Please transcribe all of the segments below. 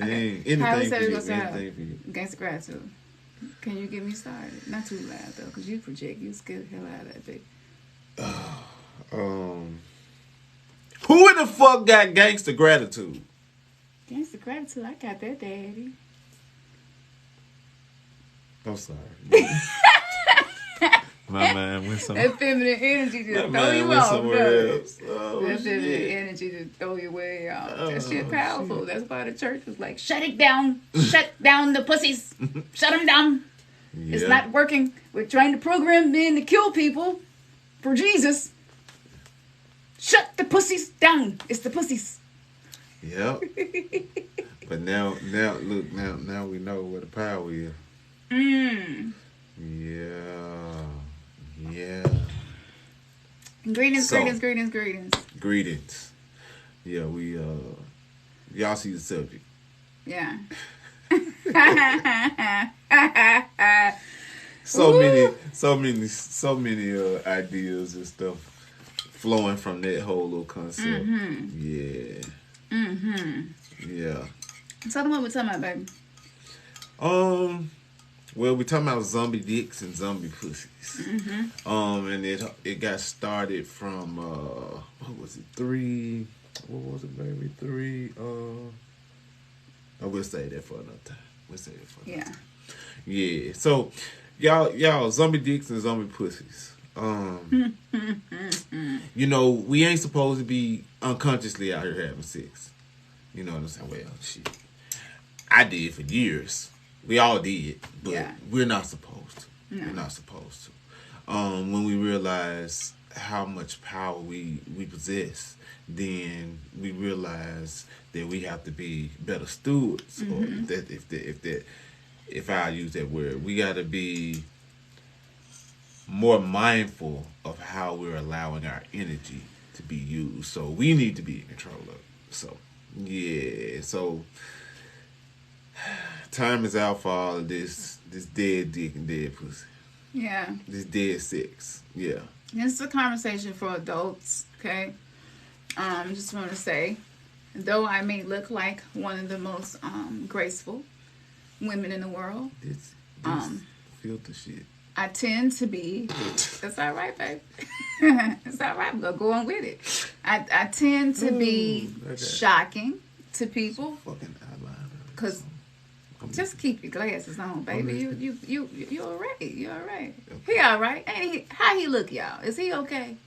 Anything How for we say we you. gonna start? Anything for you. Gangsta gratitude. Can you get me started? Not too loud though, cause you project. You scare the hell out of that bitch. Who in the fuck got gangster gratitude? Gangsta gratitude. I got that, daddy. I'm sorry. My mind went somewhere. That feminine energy just My throw mind you went off, somewhere though. else. Oh, That feminine shit. energy just throw you way off. Oh, That shit powerful. shit. That's why the church was like, shut it down. Shut down the pussies. Shut them down. Yeah. It's not working. We're trying to program men to kill people for Jesus. Shut the pussies down. It's the pussies. Yep. But now we know where the power is. Yeah. Greetings. Greetings. Yeah, we y'all see the subject. Yeah. So many ideas and stuff flowing from that whole little concept. Yeah. Yeah. Tell them what we're talking about, baby. Well, we're talking about zombie dicks and zombie pussies. And it got started from what was it? 3. What was it, baby? 3. We'll say that for another time. Yeah. So, y'all, zombie dicks and zombie pussies. You know, we ain't supposed to be unconsciously out here having sex. You know what I'm saying? Well, shit. I did for years. We all did, but we're not supposed to. No. We're not supposed to. When we realize how much power we possess, then we realize that we have to be better stewards. Or that if I use that word, we got to be more mindful of how we're allowing our energy to be used. So we need to be in control of it. So yeah. So time is out for all of this dead dick and dead pussy. Yeah. This dead sex. Yeah. This is a conversation for adults, okay? Just want to say, though I may look like one of the most graceful women in the world, this filter shit. I tend to be. That's all right, babe. It's all right. I'm gonna go on with it. I tend to be shocking to people. Fucking eyeliner. Cause just keep your glasses on, baby. You all right? You all right? Okay. He all right? Ain't he? How he look, y'all? Is he okay?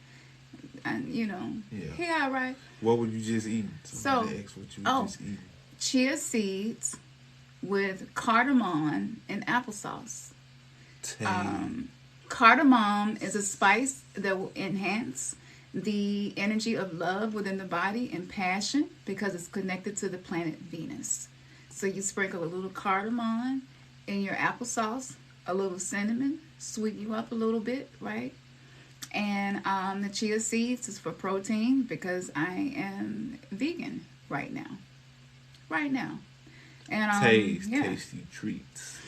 And he all right. What would you just eat? So, just eat? Chia seeds with cardamom and applesauce. Cardamom is a spice that will enhance the energy of love within the body and passion because it's connected to the planet Venus. So you sprinkle a little cardamom in your applesauce, a little cinnamon, sweeten you up a little bit, right? And the chia seeds is for protein because I am vegan right now. And tasty treats.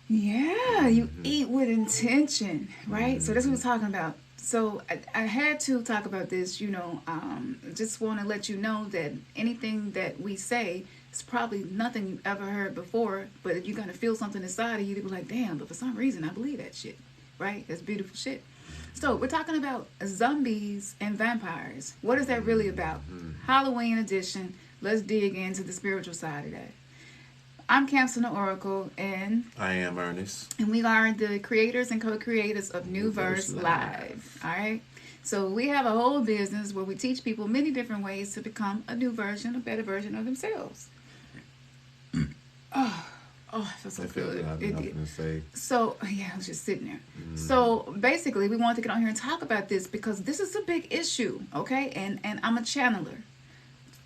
Yeah, you eat with intention, right? So that's what we're talking about. So I had to talk about this, just want to let you know that anything that we say is probably nothing you've ever heard before, but you're going to feel something inside of you to be like, damn, but for some reason I believe that shit, right? That's beautiful shit. So we're talking about zombies and vampires. What is that really about? Halloween edition. Let's dig into the spiritual side of that. I'm Cancer the Oracle, and I am Ernest. And we are the creators and co-creators of New Verse Live. All right? So we have a whole business where we teach people many different ways to become a new version, a better version of themselves. Oh, I feel so good. So, I was just sitting there. So, basically, we wanted to get on here and talk about this because this is a big issue, okay? And I'm a channeler.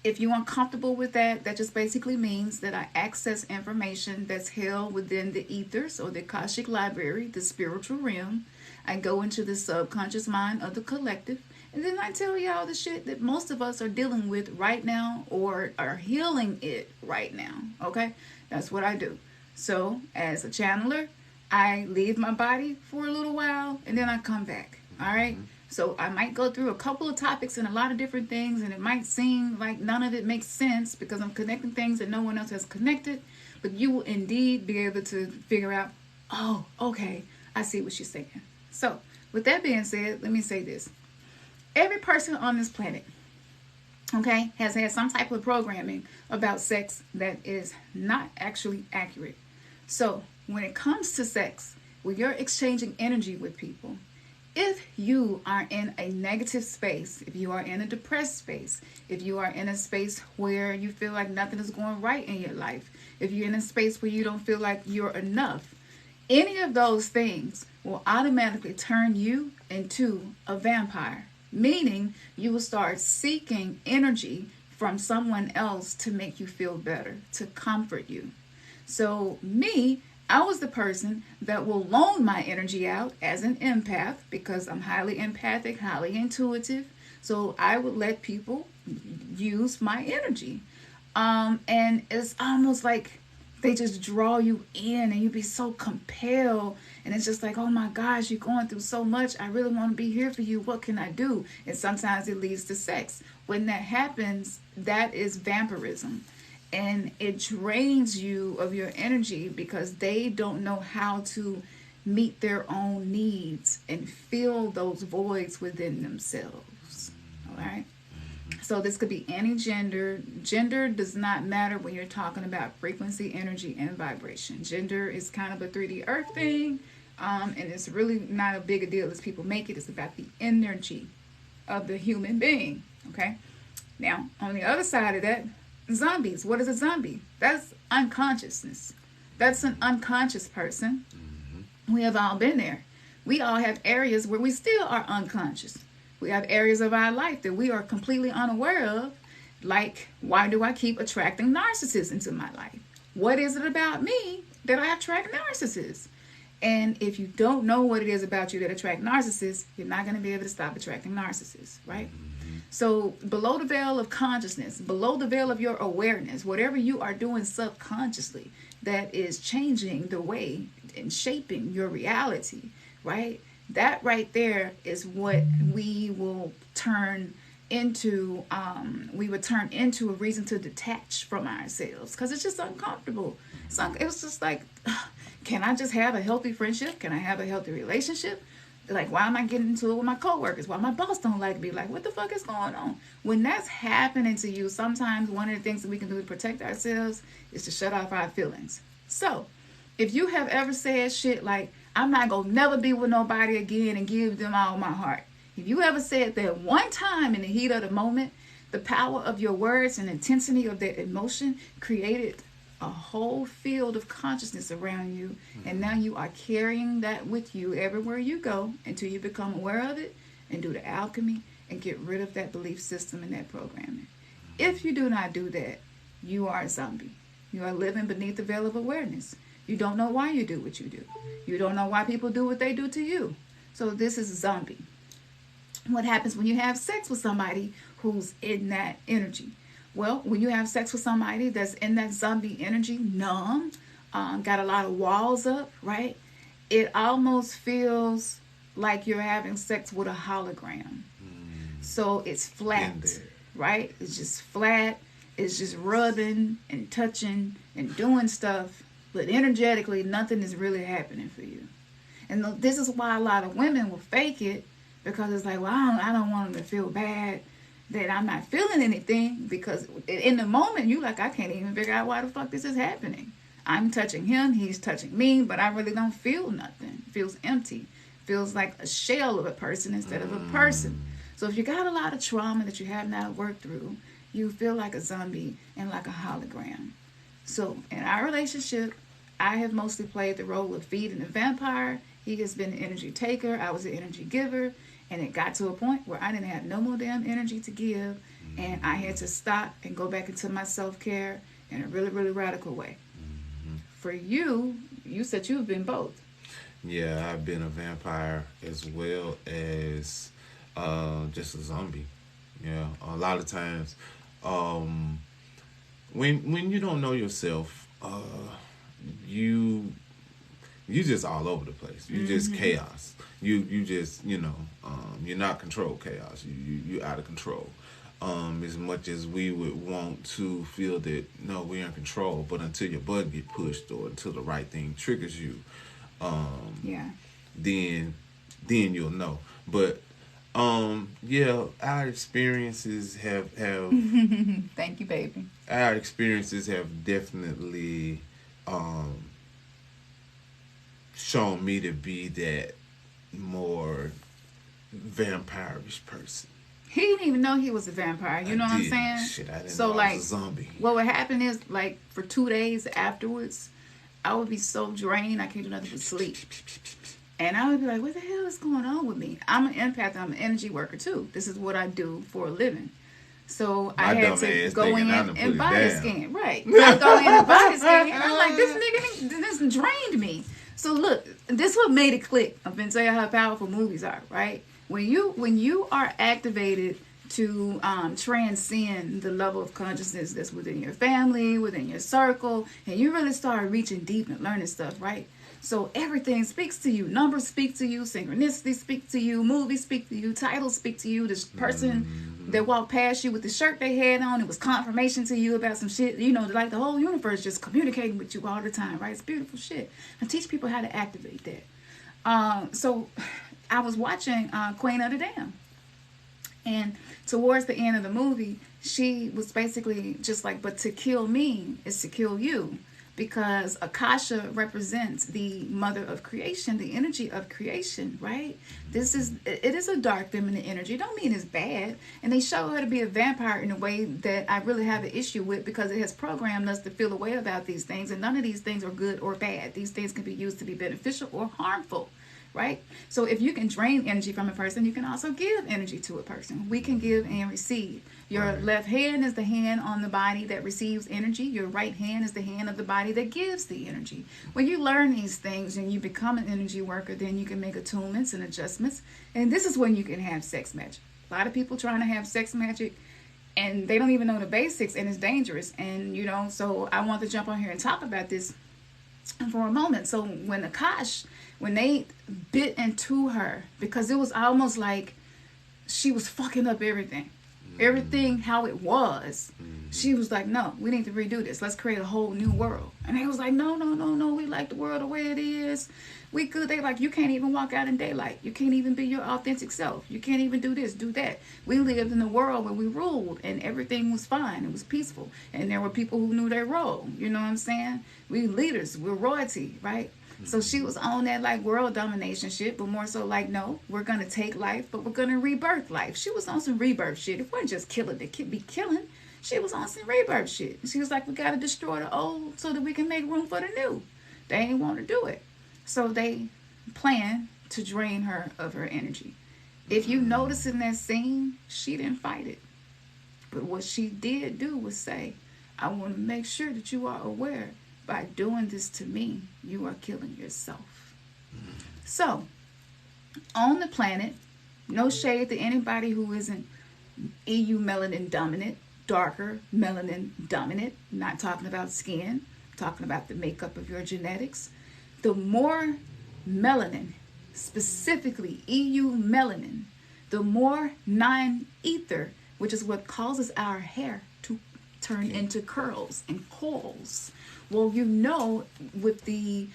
If you're uncomfortable with that, that just basically means that I access information that's held within the ethers or the Akashic library, the spiritual realm. I go into the subconscious mind of the collective, and then I tell y'all the shit that most of us are dealing with right now or are healing it right now, okay? That's what I do. So, as a channeler, I leave my body for a little while, and then I come back, all right? So I might go through a couple of topics and a lot of different things, and it might seem like none of it makes sense because I'm connecting things that no one else has connected. But you will indeed be able to figure out, oh, okay, I see what she's saying. So with that being said, let me say this. Every person on this planet, okay, has had some type of programming about sex that is not actually accurate. So when it comes to sex, when you're exchanging energy with people, if you are in a negative space, if you are in a depressed space, if you are in a space where you feel like nothing is going right in your life, if you're in a space where you don't feel like you're enough, any of those things will automatically turn you into a vampire. Meaning you will start seeking energy from someone else to make you feel better, to comfort you. So me, I was the person that will loan my energy out as an empath because I'm highly empathic, highly intuitive. So I would let people use my energy. And it's almost like they just draw you in and you be so compelled. And it's just like, oh my gosh, you're going through so much. I really want to be here for you. What can I do? And sometimes it leads to sex. When that happens, that is vampirism. And it drains you of your energy because they don't know how to meet their own needs and fill those voids within themselves. All right? So this could be any gender. Gender does not matter when you're talking about frequency, energy, and vibration. Gender is kind of a 3D earth thing, and it's really not a big a deal as people make it. It's about the energy of the human being, okay? Now, on the other side of that, zombies. What is a zombie? That's unconsciousness. That's an unconscious person. We have all been there. We all have areas where we still are unconscious. We have areas of our life that we are completely unaware of. Like, why do I keep attracting narcissists into my life? What is it about me that I attract narcissists? And if you don't know what it is about you that attract narcissists, you're not going to be able to stop attracting narcissists, right? So below the veil of consciousness, below the veil of your awareness, whatever you are doing subconsciously that is changing the way and shaping your reality, right? That right there is what we will turn into. We would turn into a reason to detach from ourselves because it's just uncomfortable. It was just like, can I just have a healthy friendship? Can I have a healthy relationship? Like, why am I getting into it with my coworkers? Why my boss don't like me? Like, what the fuck is going on? When that's happening to you, sometimes one of the things that we can do to protect ourselves is to shut off our feelings. So, if you have ever said shit like, I'm not going to never be with nobody again and give them all my heart. If you ever said that one time in the heat of the moment, the power of your words and intensity of that emotion created a whole field of consciousness around you. And now you are carrying that with you everywhere you go until you become aware of it and do the alchemy and get rid of that belief system and that programming. If you do not do that, you are a zombie. You are living beneath the veil of awareness. You don't know why you do what you do. You don't know why people do what they do to you. So this is a zombie. What happens when you have sex with somebody who's in that energy? Well, when you have sex with somebody that's in that zombie energy, numb, got a lot of walls up, right? It almost feels like you're having sex with a hologram. So it's flat, right? It's just flat. It's just rubbing and touching and doing stuff. But energetically, nothing is really happening for you. And this is why a lot of women will fake it because it's like, well, I don't want them to feel bad that I'm not feeling anything because in the moment, you like, I can't even figure out why the fuck this is happening. I'm touching him, he's touching me, but I really don't feel nothing. It feels empty. It feels like a shell of a person instead of a person. So if you got a lot of trauma that you have not worked through, you feel like a zombie and like a hologram. So in our relationship, I have mostly played the role of feeding the vampire. He has been an energy taker. I was an energy giver. And it got to a point where I didn't have no more damn energy to give. And I had to stop and go back into my self-care in a really, really radical way. For you, you said you've been both. Yeah, I've been a vampire as well as just a zombie. Yeah, a lot of times when you don't know yourself, you You just all over the place. You just chaos. You just, you're not controlled chaos. You out of control. As much as we would want to feel that, no, we're in control, but until your button get pushed or until the right thing triggers you, then you'll know. But our experiences have thank you, baby. Our experiences have definitely shown me to be that more vampire-ish person. He didn't even know he was a vampire. You know what I'm saying? Shit, I didn't know I was a zombie. What would happen is, like, for 2 days afterwards, I would be so drained, I can't do nothing but sleep. And I would be like, what the hell is going on with me? I'm an empath. I'm an energy worker, too. This is what I do for a living. So I had to go in and body scan. Right. I go in and body scan. And I'm like, this nigga, this drained me. So look, this is what made it click. I'm going to tell you how powerful movies are, right? When you are activated to transcend the level of consciousness that's within your family, within your circle, and you really start reaching deep and learning stuff, right? So everything speaks to you. Numbers speak to you. Synchronicity speak to you. Movies speak to you. Titles speak to you. This person that walked past you with the shirt they had on, it was confirmation to you about some shit. Like the whole universe just communicating with you all the time, right? It's beautiful shit. I teach people how to activate that. So I was watching Queen of the Dam. And towards the end of the movie, she was basically just like, but to kill me is to kill you. Because Akasha represents the mother of creation, the energy of creation, right? It is a dark feminine energy. Don't mean it's bad. And they show her to be a vampire in a way that I really have an issue with, because it has programmed us to feel a way about these things. And none of these things are good or bad. These things can be used to be beneficial or harmful, right? So if you can drain energy from a person, you can also give energy to a person. We can give and receive. Your left hand is the hand on the body that receives energy. Your right hand is the hand of the body that gives the energy. When you learn these things and you become an energy worker, then you can make attunements and adjustments. And this is when you can have sex magic. A lot of people trying to have sex magic and they don't even know the basics, and it's dangerous. And, so I want to jump on here and talk about this for a moment. So when they bit into her, because it was almost like she was fucking up everything how it was. She was like, no, we need to redo this. Let's create a whole new world. And they was like, no, we like the world the way it is. We good. They like, you can't even walk out in daylight. You can't even be your authentic self. You can't even do this, do that. We lived in a world where we ruled and everything was fine. It was peaceful. And there were people who knew their role. You know what I'm saying? We leaders, we're royalty, right? So she was on that like world domination shit, but more so like, no, we're going to take life, but we're going to rebirth life. She was on some rebirth shit. It wasn't just killing to be killing. She was on some rebirth shit. She was like, we got to destroy the old so that we can make room for the new. They ain't want to do it. So they plan to drain her of her energy. If you notice in that scene, she didn't fight it. But what she did do was say, I want to make sure that you are aware, by doing this to me, you are killing yourself. So, on the planet, no shade to anybody who isn't EU melanin dominant, darker melanin dominant. Not talking about skin, talking about the makeup of your genetics. The more melanin, specifically EU melanin, the more non-ether, which is what causes our hair to turn into curls and coils. Well, with the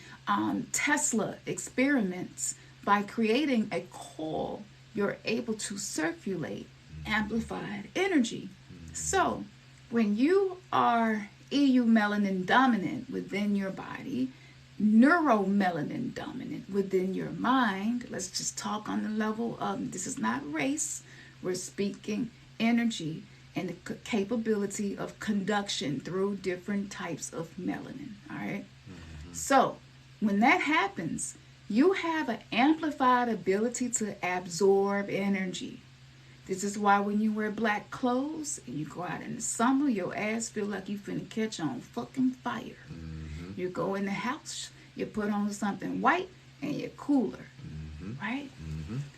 Tesla experiments, by creating a coil, you're able to circulate amplified energy. So, when you are EU melanin dominant within your body, neuromelanin dominant within your mind, let's just talk on the level of, this is not race, we're speaking energy and the capability of conduction through different types of melanin, all right? So when that happens, you have an amplified ability to absorb energy. This is why when you wear black clothes and you go out in the summer, your ass feel like you finna catch on fucking fire. You go in the house, you put on something white and you're cooler, right?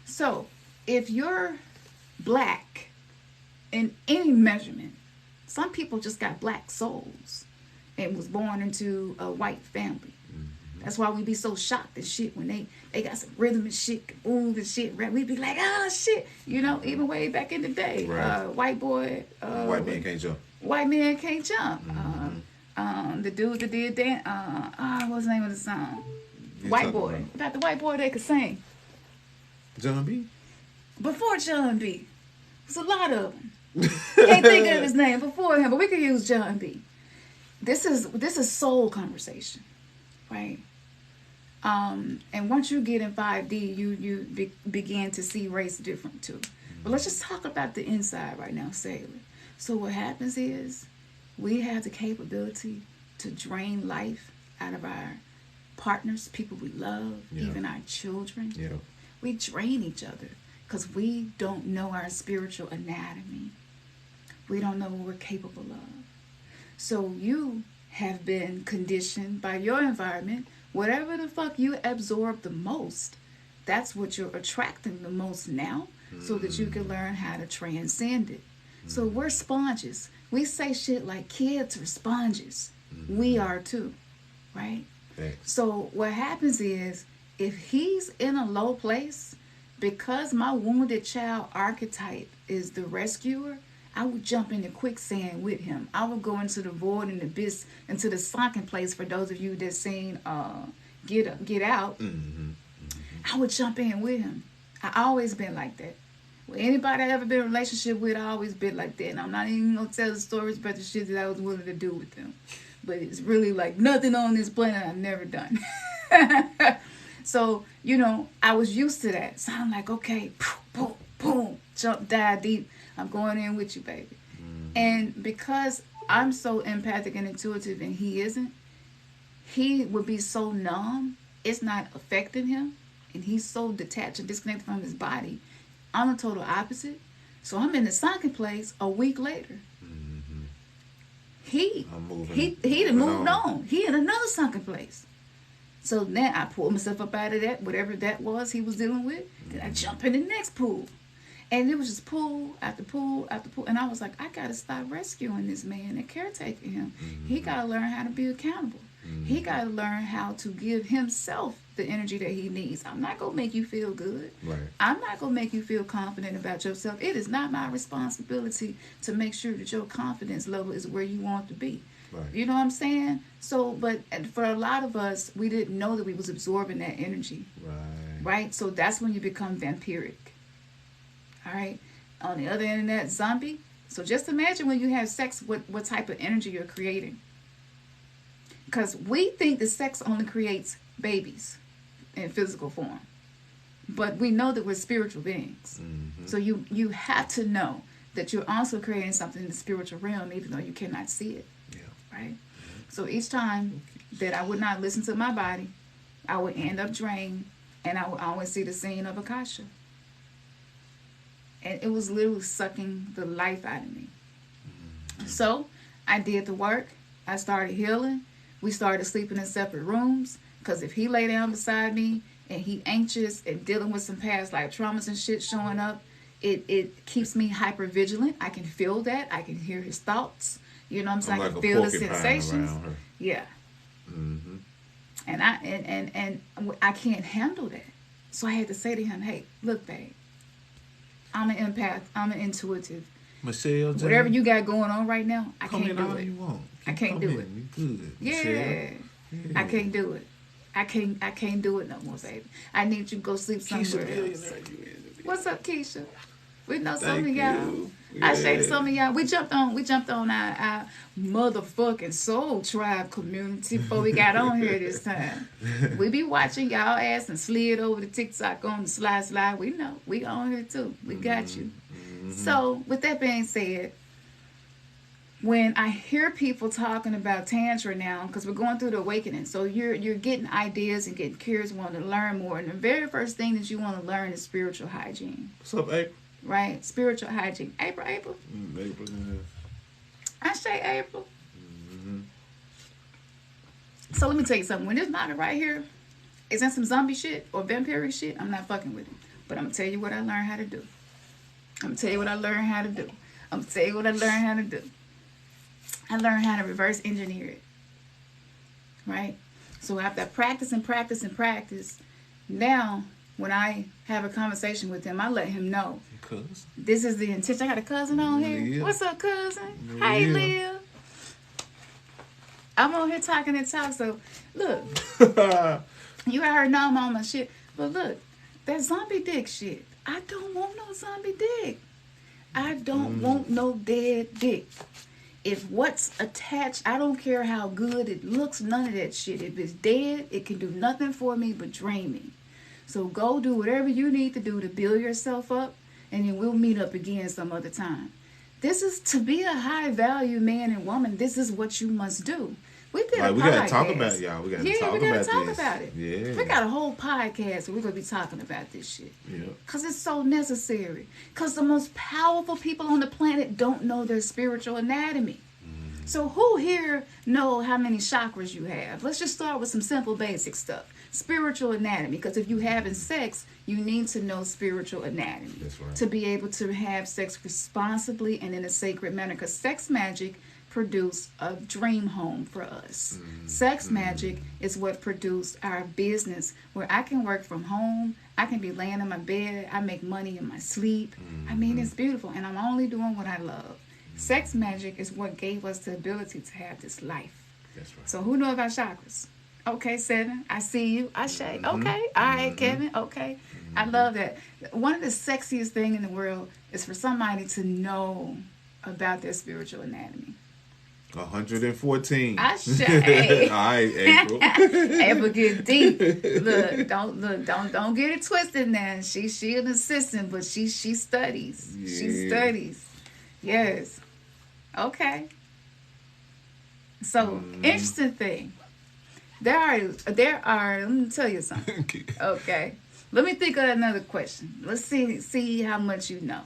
So if you're black in any measurement, some people just got black souls and was born into a white family. That's why we be so shocked and shit when they got some rhythm and shit, boom and shit. Right? We be like, oh shit, you know. Even way back in the day, right. White boy, white man can't jump. White man can't jump. Mm-hmm. The dude that did that. What's the name of the song? White boy. About the white boy that could sing. John B. Before John B. There's a lot of them. Can't think of his name before him, but we could use John B. This is soul conversation, right? And once you get in 5D, you begin to see race different too. But let's just talk about the inside right now, Sailor. So what happens is we have the capability to drain life out of our partners, people we love, even our children. Yeah. We drain each other because we don't know our spiritual anatomy. We don't know what we're capable of. So you have been conditioned by your environment. Whatever the fuck you absorb the most, that's what you're attracting the most now, so that you can learn how to transcend it. So we're sponges. We say shit like kids are sponges. We are too, right? Thanks. So what happens is, if he's in a low place, because my wounded child archetype is the rescuer, I would jump into quicksand with him. I would go into the void and the abyss, into the sunken place. For those of you that seen Get Out, I would jump in with him. I always been like that. With anybody I ever been in a relationship with, I always been like that. And I'm not even gonna tell the stories about the shit that I was willing to do with them. But it's really like nothing on this planet I've never done. So, you know, I was used to that. So I'm like, okay, boom, boom, jump, dive deep. I'm going in with you, baby. And because I'm so empathic and intuitive and he isn't, he would be so numb, it's not affecting him. And he's so detached and disconnected from his body. I'm the total opposite. So I'm in the sunken place a week later. He done moved on. He in another sunken place. So then I pulled myself up out of that, whatever that was he was dealing with. Then I jump in the next pool. And it was just pool after pool after pool. And I was like, I got to stop rescuing this man and caretaking him. He got to learn how to be accountable. He got to learn how to give himself the energy that he needs. I'm not going to make you feel good. Right. I'm not going to make you feel confident about yourself. It is not my responsibility to make sure that your confidence level is where you want to be. Right. You know what I'm saying? So, but for a lot of us, we didn't know that we was absorbing that energy. Right? So that's when you become vampiric. All right? On the other end of that, zombie. So just imagine when you have sex, what type of energy you're creating. Because we think that sex only creates babies in physical form. But we know that we're spiritual beings. So you have to know that you're also creating something in the spiritual realm, even though you cannot see it. Right? So each time that I would not listen to my body, I would end up drained, and I would always see the scene of Akasha. And it was literally sucking the life out of me. So I did the work. I started healing. We started sleeping in separate rooms, because if he lay down beside me and he anxious and dealing with some past life traumas and shit showing up, it keeps me hyper vigilant. I can feel that. I can hear his thoughts. You know what I'm saying? I can feel the sensations. Yeah. And I can't handle that. So I had to say to him, hey, look, babe, I'm an empath. I'm an intuitive. Michelle, whatever you got going on right now, I can't do it. I can't do it. You good, yeah. I can't do it. I can't do it no more, baby. I need you to go sleep somewhere else. What's up, Keisha? We know some of y'all. Yeah. I say to some of y'all, we jumped on our motherfucking soul tribe community before we got on here this time. We be watching y'all ass and slid over the TikTok on the slide. We know. We on here too. We got you. So with that being said, when I hear people talking about Tantra now, because we're going through the awakening, so you're getting ideas and getting curious, wanting to learn more, and the very first thing that you want to learn is spiritual hygiene. What's up, April? Right, spiritual hygiene. April. April, yeah. I say April. So let me tell you something. When this nigga right here is in some zombie shit or vampiric shit, I'm not fucking with him. But I'm gonna tell you what I learned how to do. I learned how to reverse engineer it. Right? So after I practice and practice and practice, now when I have a conversation with him, I let him know. Cuz. This is the intention. I got a cousin on here. Leah. What's up, cousin? Leah. Hey, Leah. I'm on here talking and talk. So, look. You already know I'm on my shit. But look, that zombie dick shit. I don't want no zombie dick. I don't want no dead dick. If what's attached, I don't care how good it looks, none of that shit. If it's dead, it can do nothing for me but drain me. So go do whatever you need to do to build yourself up, and then we'll meet up again some other time. This is to be a high value man and woman. This is what you must do. We did a podcast. We gotta talk about it, y'all. We gotta talk about it. Yeah. We got a whole podcast where we're gonna be talking about this shit. Yeah. Cause it's so necessary. Cause the most powerful people on the planet don't know their spiritual anatomy. So who here know how many chakras you have? Let's just start with some simple basic stuff. Spiritual anatomy. Because if you having sex, you need to know spiritual anatomy. That's right. To be able to have sex responsibly and in a sacred manner. Because sex magic produced a dream home for us. Sex magic is what produced our business, where I can work from home. I can be laying in my bed. I make money in my sleep. I mean, it's beautiful. And I'm only doing what I love. Sex magic is what gave us the ability to have this life. That's right. So who know about chakras? Okay, 7. I see you. I say, okay. All right, Kevin. Okay. I love that. One of the sexiest things in the world is for somebody to know about their spiritual anatomy. 114. I say. All right, April. April get deep. Don't get it twisted now. She an assistant, but she studies. Yeah. She studies. Yes. Okay. So interesting thing. There are. Let me tell you something. Okay. Let me think of another question. Let's see how much you know.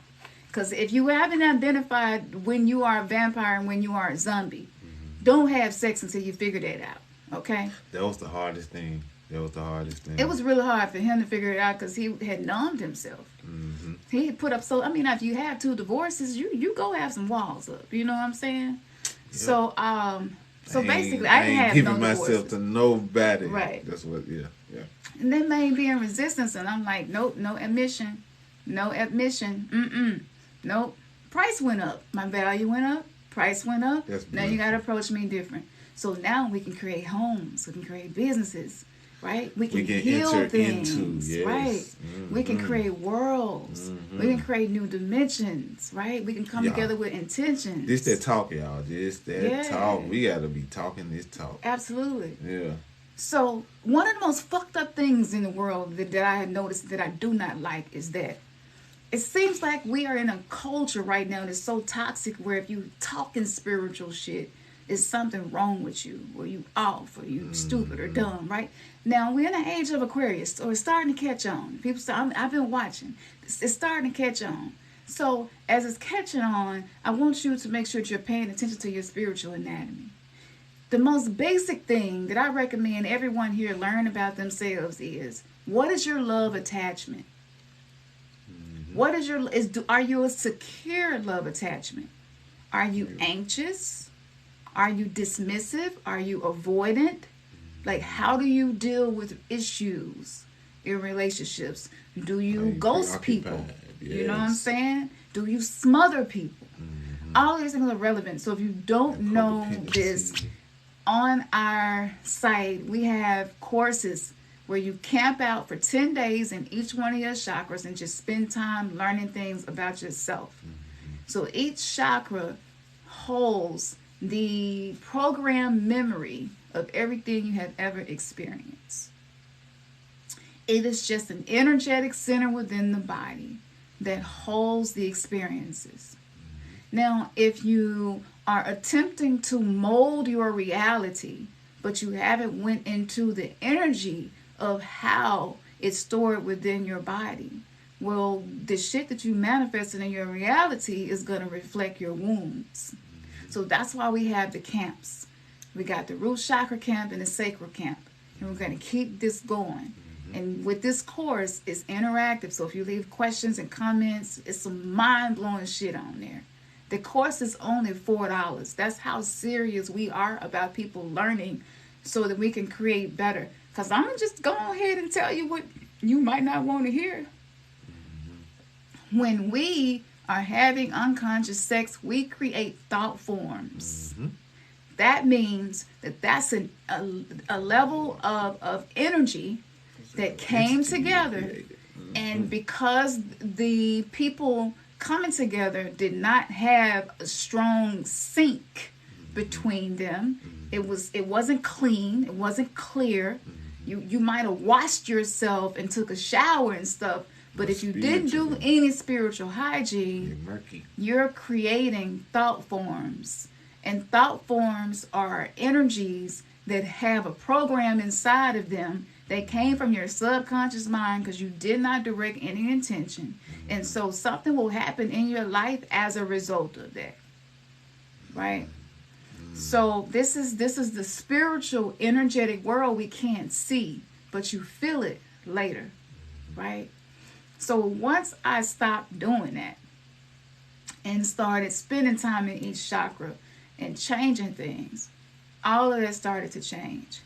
Because if you haven't identified when you are a vampire and when you are a zombie, don't have sex until you figure that out. Okay? That was the hardest thing. It was really hard for him to figure it out because he had numbed himself. He put up if you have 2 divorces, you go have some walls up. You know what I'm saying? Yep. So basically, I didn't have giving no myself divorces. to nobody. Right. That's what. Yeah. And they may be in resistance, and I'm like, nope, no admission. Nope. Price went up. My value went up. Price went up. Now you got to approach me different. So now we can create homes. We can create businesses. Right? We can heal things. Right? We can create worlds. We can create new dimensions. Right? We can come together with intentions. This that talk, y'all. This that talk. We got to be talking this talk. Absolutely. Yeah. So one of the most fucked up things in the world that I have noticed that I do not like is that it seems like we are in a culture right now that's so toxic where if you talking spiritual shit, is something wrong with you, or you off, or you stupid or dumb, right? Now, we're in the age of Aquarius, so it's starting to catch on. I've been watching. It's starting to catch on. So, as it's catching on, I want you to make sure that you're paying attention to your spiritual anatomy. The most basic thing that I recommend everyone here learn about themselves is, what is your love attachment? What is are you a secure love attachment? Are you anxious? Are you dismissive? Are you avoidant? Like, how do you deal with issues in relationships? Do you ghost people? Yes. You know what I'm saying? Do you smother people? All these things are relevant. So if you don't know this, on our site, we have courses where you camp out for 10 days in each one of your chakras and just spend time learning things about yourself. So each chakra holds the program memory of everything you have ever experienced. It is just an energetic center within the body that holds the experiences. Now, if you are attempting to mold your reality, but you haven't went into the energy of how it's stored within your body, well, the shit that you manifested in your reality is going to reflect your wounds. So that's why we have the camps. We got the root chakra camp and the sacral camp. And we're going to keep this going. And with this course, it's interactive. So if you leave questions and comments, it's some mind-blowing shit on there. The course is only $4. That's how serious we are about people learning so that we can create better. Because I'm going to just go ahead and tell you what you might not want to hear. When we are having unconscious sex, we create thought forms. That means that that's a level of energy that came together. And because the people coming together did not have a strong sync between them, it wasn't clean, it wasn't clear. You might have washed yourself and took a shower and stuff, but if you didn't do any spiritual hygiene, you're creating thought forms. And thought forms are energies that have a program inside of them that came from your subconscious mind because you did not direct any intention. And so something will happen in your life as a result of that. Right? So this is the spiritual, energetic world we can't see, but you feel it later. Right? So once I stopped doing that and started spending time in each chakra and changing things, all of that started to change.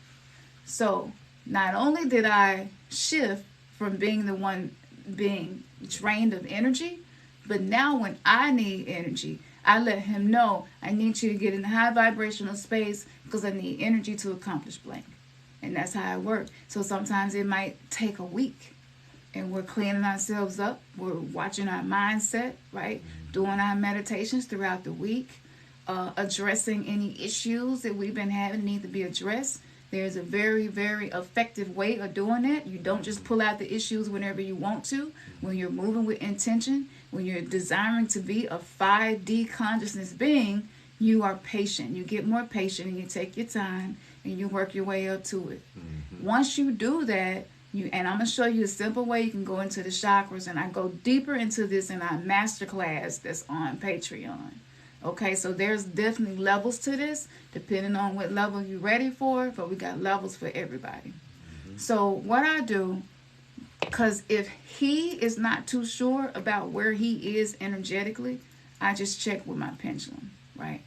So not only did I shift from being the one being drained of energy, but now when I need energy, I let him know I need you to get in the high vibrational space because I need energy to accomplish blank. And that's how it works. So sometimes it might take a week and we're cleaning ourselves up. We're watching our mindset, right? Doing our meditations throughout the week. Addressing any issues that we've been having need to be addressed. There's a very, very effective way of doing it. You don't just pull out the issues whenever you want to. When you're moving with intention, when you're desiring to be a 5D consciousness being, you are patient. You get more patient and you take your time and you work your way up to it. Once you do that, and I'm going to show you a simple way you can go into the chakras, and I go deeper into this in our masterclass that's on Patreon. Okay, so there's definitely levels to this, depending on what level you're ready for, but we got levels for everybody. So what I do, because if he is not too sure about where he is energetically, I just check with my pendulum, right?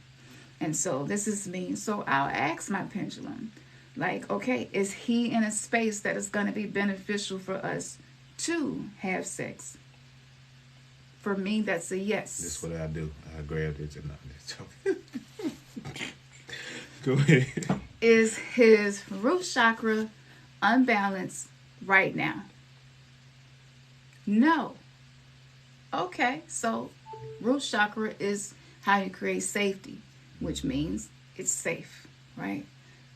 And so this is me. So I'll ask my pendulum, like, okay, is he in a space that is going to be beneficial for us to have sex? For me, that's a yes. This is what I do. I grab it and not. Go ahead. Is his root chakra unbalanced right now? No. Okay, so root chakra is how you create safety, which means it's safe, right?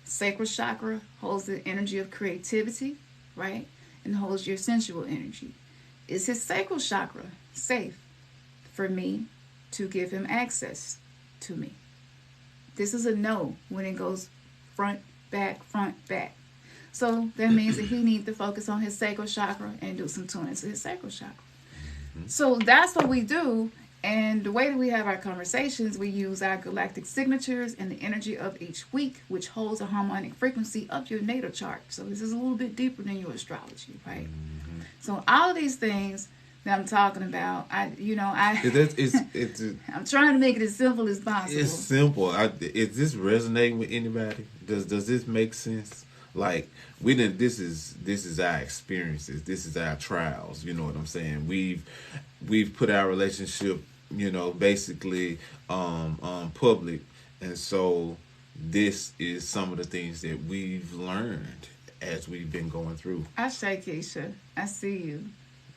Sacral chakra holds the energy of creativity, right? And holds your sensual energy. Is his sacral chakra safe for me to give him access to me? This is a no when it goes front, back. So that means that he needs to focus on his sacral chakra and do some tuning to his sacral chakra. So that's what we do. And the way that we have our conversations, we use our galactic signatures and the energy of each week, which holds a harmonic frequency of your natal chart. So this is a little bit deeper than your astrology, right? So all of these things that I'm talking about, I'm trying to make it as simple as possible. It's simple. Is this resonating with anybody? Does this make sense? Like, we didn't. This is our experiences. This is our trials. You know what I'm saying? We've put our relationship, basically public, and so this is some of the things that we've learned as we've been going through. I say, Keisha, I see you.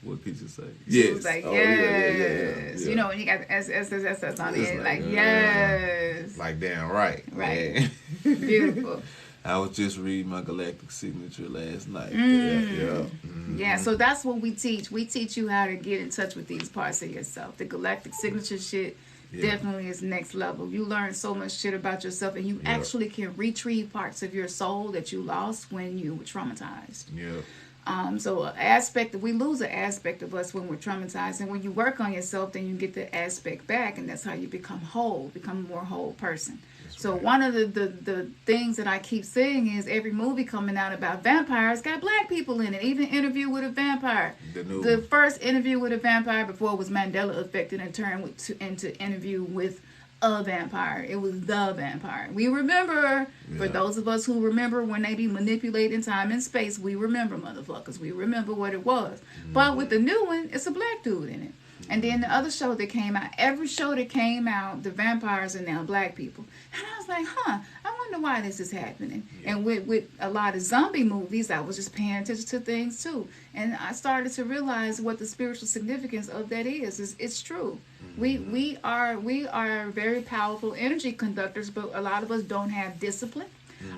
What Keisha say? She was like, yes. Yeah. You know, when you got the SSSS on it, like, yes. Like, damn right. Right. Beautiful. I was just reading my galactic signature last night. Yeah, so that's what we teach. We teach you how to get in touch with these parts of yourself. The galactic signature shit definitely is next level. You learn so much shit about yourself, and you actually can retrieve parts of your soul that you lost when you were traumatized. Yeah. So we lose an aspect of us when we're traumatized, and when you work on yourself, then you get the aspect back, and that's how you become a more whole person. So one of the things that I keep saying is every movie coming out about vampires got black people in it. Even Interview with a Vampire. The first Interview with a Vampire before it was Mandela affected and turned into Interview with a vampire. It was the vampire. We remember, for those of us who remember when they be manipulating time and space, we remember, motherfuckers. We remember what it was. But with the new one, it's a black dude in it. And then the other show that came out, every show that came out, the vampires are now black people. And I was like, I wonder why this is happening. And with a lot of zombie movies, I was just paying attention to things too. And I started to realize what the spiritual significance of that is. It's true. We are very powerful energy conductors, but a lot of us don't have discipline.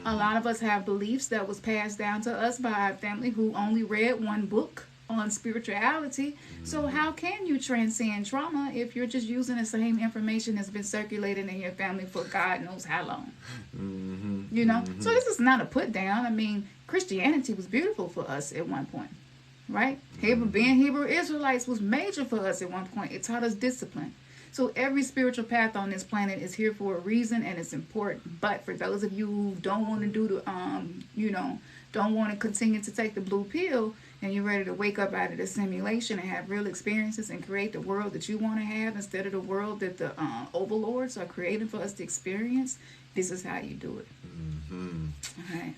A lot of us have beliefs that was passed down to us by our family who only read one book on spirituality. So how can you transcend trauma if you're just using the same information that's been circulating in your family for God knows how long? You know? So this is not a put down. I mean, Christianity was beautiful for us at one point, right? Being Hebrew Israelites was major for us at one point. It taught us discipline. So every spiritual path on this planet is here for a reason, and it's important. But for those of you who don't want to do the, don't want to continue to take the blue pill, and you're ready to wake up out of the simulation and have real experiences and create the world that you want to have instead of the world that the overlords are creating for us to experience, this is how you do it. Okay.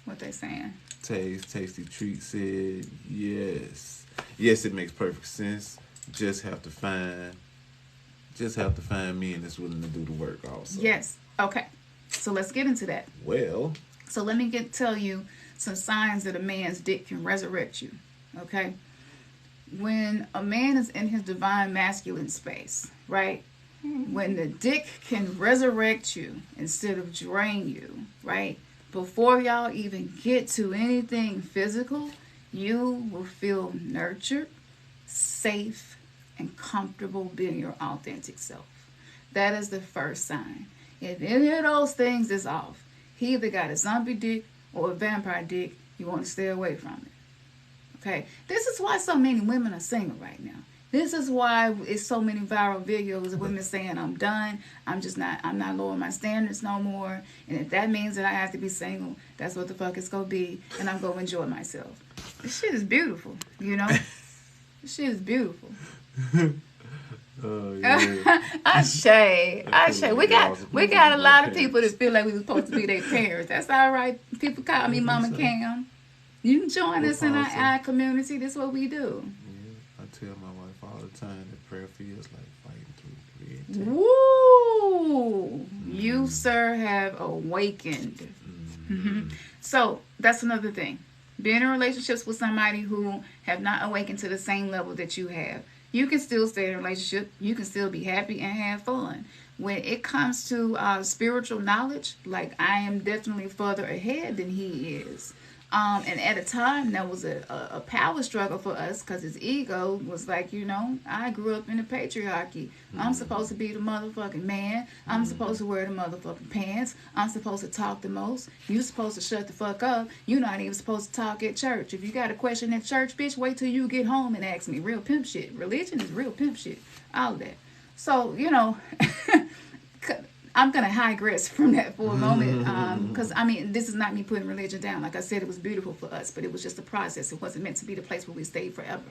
What they saying? Tasty Treat said, yes. Yes, it makes perfect sense. Just have to find men that's willing to do the work also. Yes. Okay. So let's get into that. Well. So let me tell you some signs that a man's dick can resurrect you. Okay. When a man is in his divine masculine space, right? When the dick can resurrect you instead of drain you, right? Before y'all even get to anything physical, you will feel nurtured, safe, and comfortable being your authentic self. That is the first sign. If any of those things is off, he either got a zombie dick or a vampire dick, you want to stay away from it. Okay? This is why so many women are single right now. This is why it's so many viral videos of women saying, I'm done. I'm not lowering my standards no more. And if that means that I have to be single, that's what the fuck it's going to be. And I'm going to enjoy myself. This shit is beautiful, you know? This shit is beautiful. Ashe. We got a lot of people that feel like we were supposed to be their parents. That's all right. People call me Mama Cam. You can join us in our community. This is what we do. Yeah, I tell my wife all the time that prayer feels like fighting through creativity. Woo! You, sir, have awakened. So that's another thing. Being in relationships with somebody who have not awakened to the same level that you have. You can still stay in a relationship. You can still be happy and have fun. When it comes to spiritual knowledge, like I am definitely further ahead than he is. And at a time, there was a power struggle for us because his ego was like, I grew up in a patriarchy. I'm supposed to be the motherfucking man. I'm supposed to wear the motherfucking pants. I'm supposed to talk the most. You supposed to shut the fuck up. You're not even supposed to talk at church. If you got a question at church, bitch, wait till you get home and ask me. Real pimp shit. Religion is real pimp shit. All that. So, I'm going to digress from that for a moment because, this is not me putting religion down. Like I said, it was beautiful for us, but it was just a process. It wasn't meant to be the place where we stayed forever.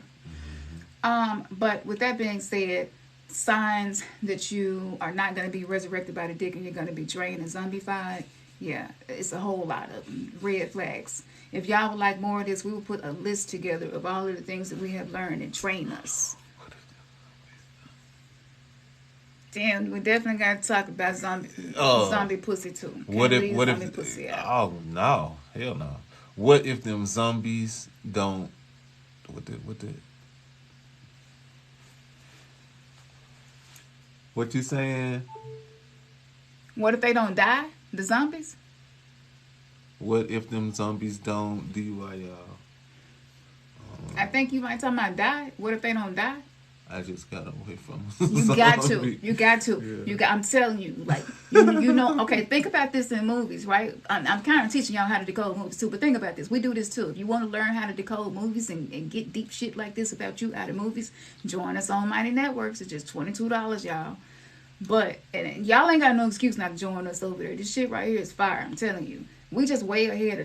But with that being said, signs that you are not going to be resurrected by the dick and you're going to be drained and zombified, yeah, it's a whole lot of them. Red flags. If y'all would like more of this, we will put a list together of all of the things that we have learned and train us. Damn, we definitely got to talk about zombie pussy too. What if pussy out. Oh no, hell no. What if them zombies don't? What you saying? What if they don't die? The zombies? What if them zombies don't DIY y'all? I think you might talk about die. What if they don't die? I just got away from You got to. Yeah. I'm telling you, like, okay, think about this in movies, right? I'm kind of teaching y'all how to decode movies too, but think about this. We do this too. If you want to learn how to decode movies and get deep shit like this about you out of movies, join us on Mighty Networks. It's just $22, y'all. But and y'all ain't got no excuse not to join us over there. This shit right here is fire, I'm telling you. We just way ahead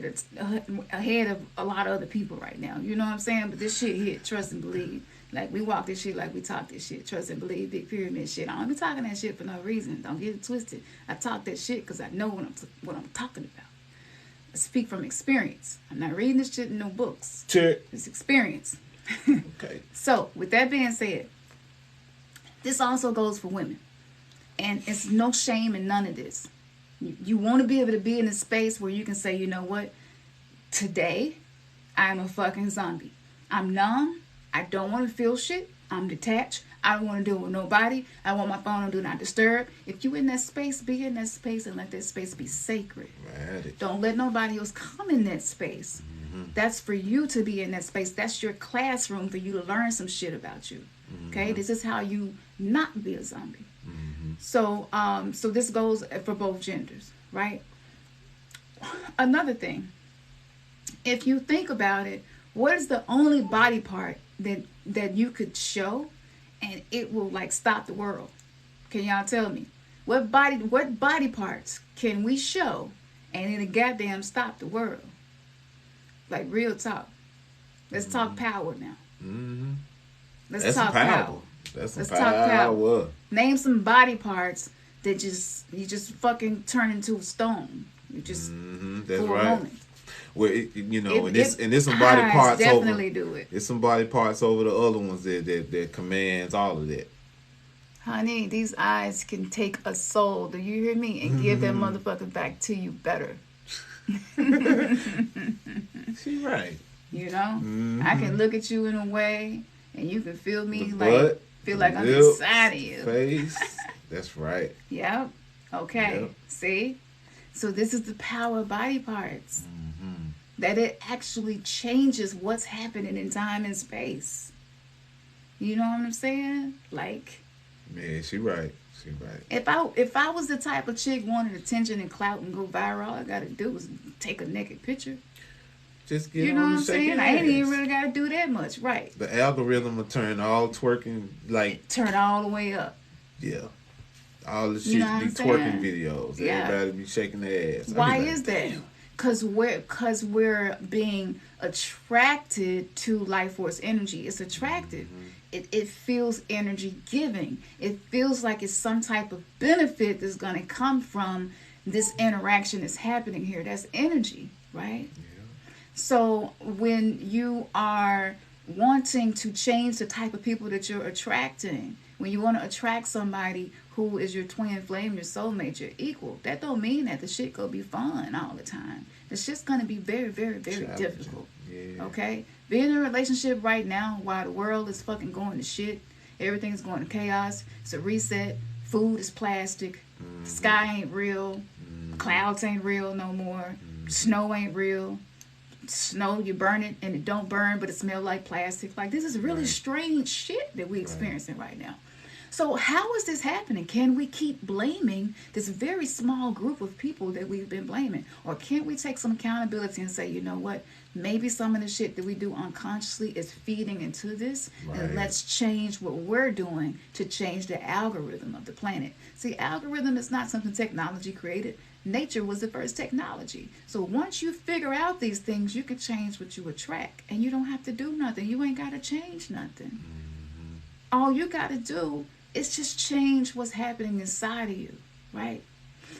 of a lot of other people right now. You know what I'm saying? But this shit hit, trust and believe. Like, we walk this shit like we talk this shit. Trust and believe, big pyramid shit. I don't be talking that shit for no reason. Don't get it twisted. I talk that shit because I know what I'm talking about. I speak from experience. I'm not reading this shit in no books. Sure. It's experience. Okay. So, with that being said, this also goes for women. And it's no shame in none of this. You want to be able to be in a space where you can say, you know what? Today, I'm a fucking zombie. I'm numb. I don't want to feel shit. I'm detached. I don't want to deal with nobody. I want my phone on do not disturb. If you in that space, be in that space and let that space be sacred. Right. Don't let nobody else come in that space. Mm-hmm. That's for you to be in that space. That's your classroom for you to learn some shit about you. Mm-hmm. Okay? This is how you not be a zombie. Mm-hmm. So this goes for both genders, right? Another thing, if you think about it, what is the only body part that you could show and it will like stop the world? Can y'all tell me? What body parts can we show and it'll goddamn stop the world? Like, real talk. Let's talk power now. Mm-hmm. Let's talk power. Let's talk power. Name some body parts that you just fucking turn into a stone. You just that's for right. a moment. Well, there's some body parts definitely over. Do it. There's some body parts over the other ones that commands all of that. Honey, these eyes can take a soul. Do you hear me? And give that motherfucker back to you better. She right. You know, I can look at you in a way, and you can feel me feel like I'm inside of you. Face. That's right. Yep. Okay. Yep. See. So this is the power of body parts. That it actually changes what's happening in time and space. You know what I'm saying? Like, man, she right. She right. If I was the type of chick wanted attention and clout and go viral, all I gotta do was take a naked picture. Just get, you know what I'm saying? I ain't even really gotta do that much, right? The algorithm will turn all twerking turn all the way up. Yeah. All the shit be twerking videos. Yeah. Everybody be shaking their ass. Why is that? Because we're being attracted to life force energy. It's attractive. It feels energy giving. It feels like it's some type of benefit that's going to come from this interaction that's happening here. That's energy, right? Yeah. So when you are wanting to change the type of people that you're attracting, when you want to attract somebody who is your twin flame, your soulmate, your equal, that don't mean that the shit gonna be fun all the time. The shit's gonna be very, very, very difficult. Yeah. Okay? Being in a relationship right now while the world is fucking going to shit, everything's going to chaos, it's a reset, food is plastic, the sky ain't real, clouds ain't real no more, snow ain't real. Snow, you burn it and it don't burn, but it smells like plastic. Like, this is really strange shit that we're experiencing right now. So how is this happening? Can we keep blaming this very small group of people that we've been blaming? Or can't we take some accountability and say, you know what? Maybe some of the shit that we do unconsciously is feeding into this. And let's change what we're doing to change the algorithm of the planet. See, algorithm is not something technology created. Nature was the first technology. So once you figure out these things, you can change what you attract. And you don't have to do nothing. You ain't got to change nothing. All you got to do is just change what's happening inside of you, right?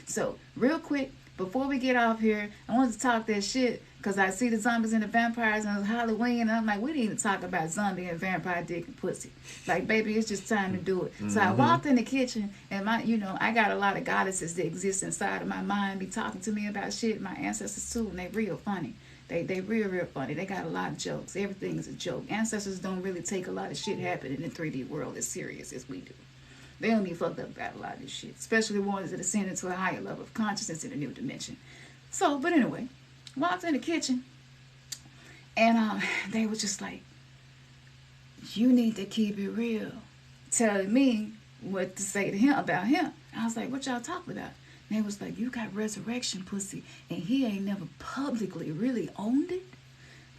So real quick, before we get off here, I wanted to talk that shit because I see the zombies and the vampires and it's Halloween, and I'm like, we need to talk about zombie and vampire dick and pussy. Like, baby, it's just time to do it. So I walked in the kitchen, and I got a lot of goddesses that exist inside of my mind, be talking to me about shit. My ancestors too, and they real funny. They real funny. They got a lot of jokes. Everything is a joke. Ancestors don't really take a lot of shit happening in the 3D world as serious as we do. They don't be fucked up about a lot of this shit, especially ones that ascend into a higher level of consciousness in a new dimension. So, but anyway, walked in the kitchen, and they were just like, you need to keep it real, telling me what to say to him about him. I was like, what y'all talking about? And they was like, you got resurrection pussy, and he ain't never publicly really owned it.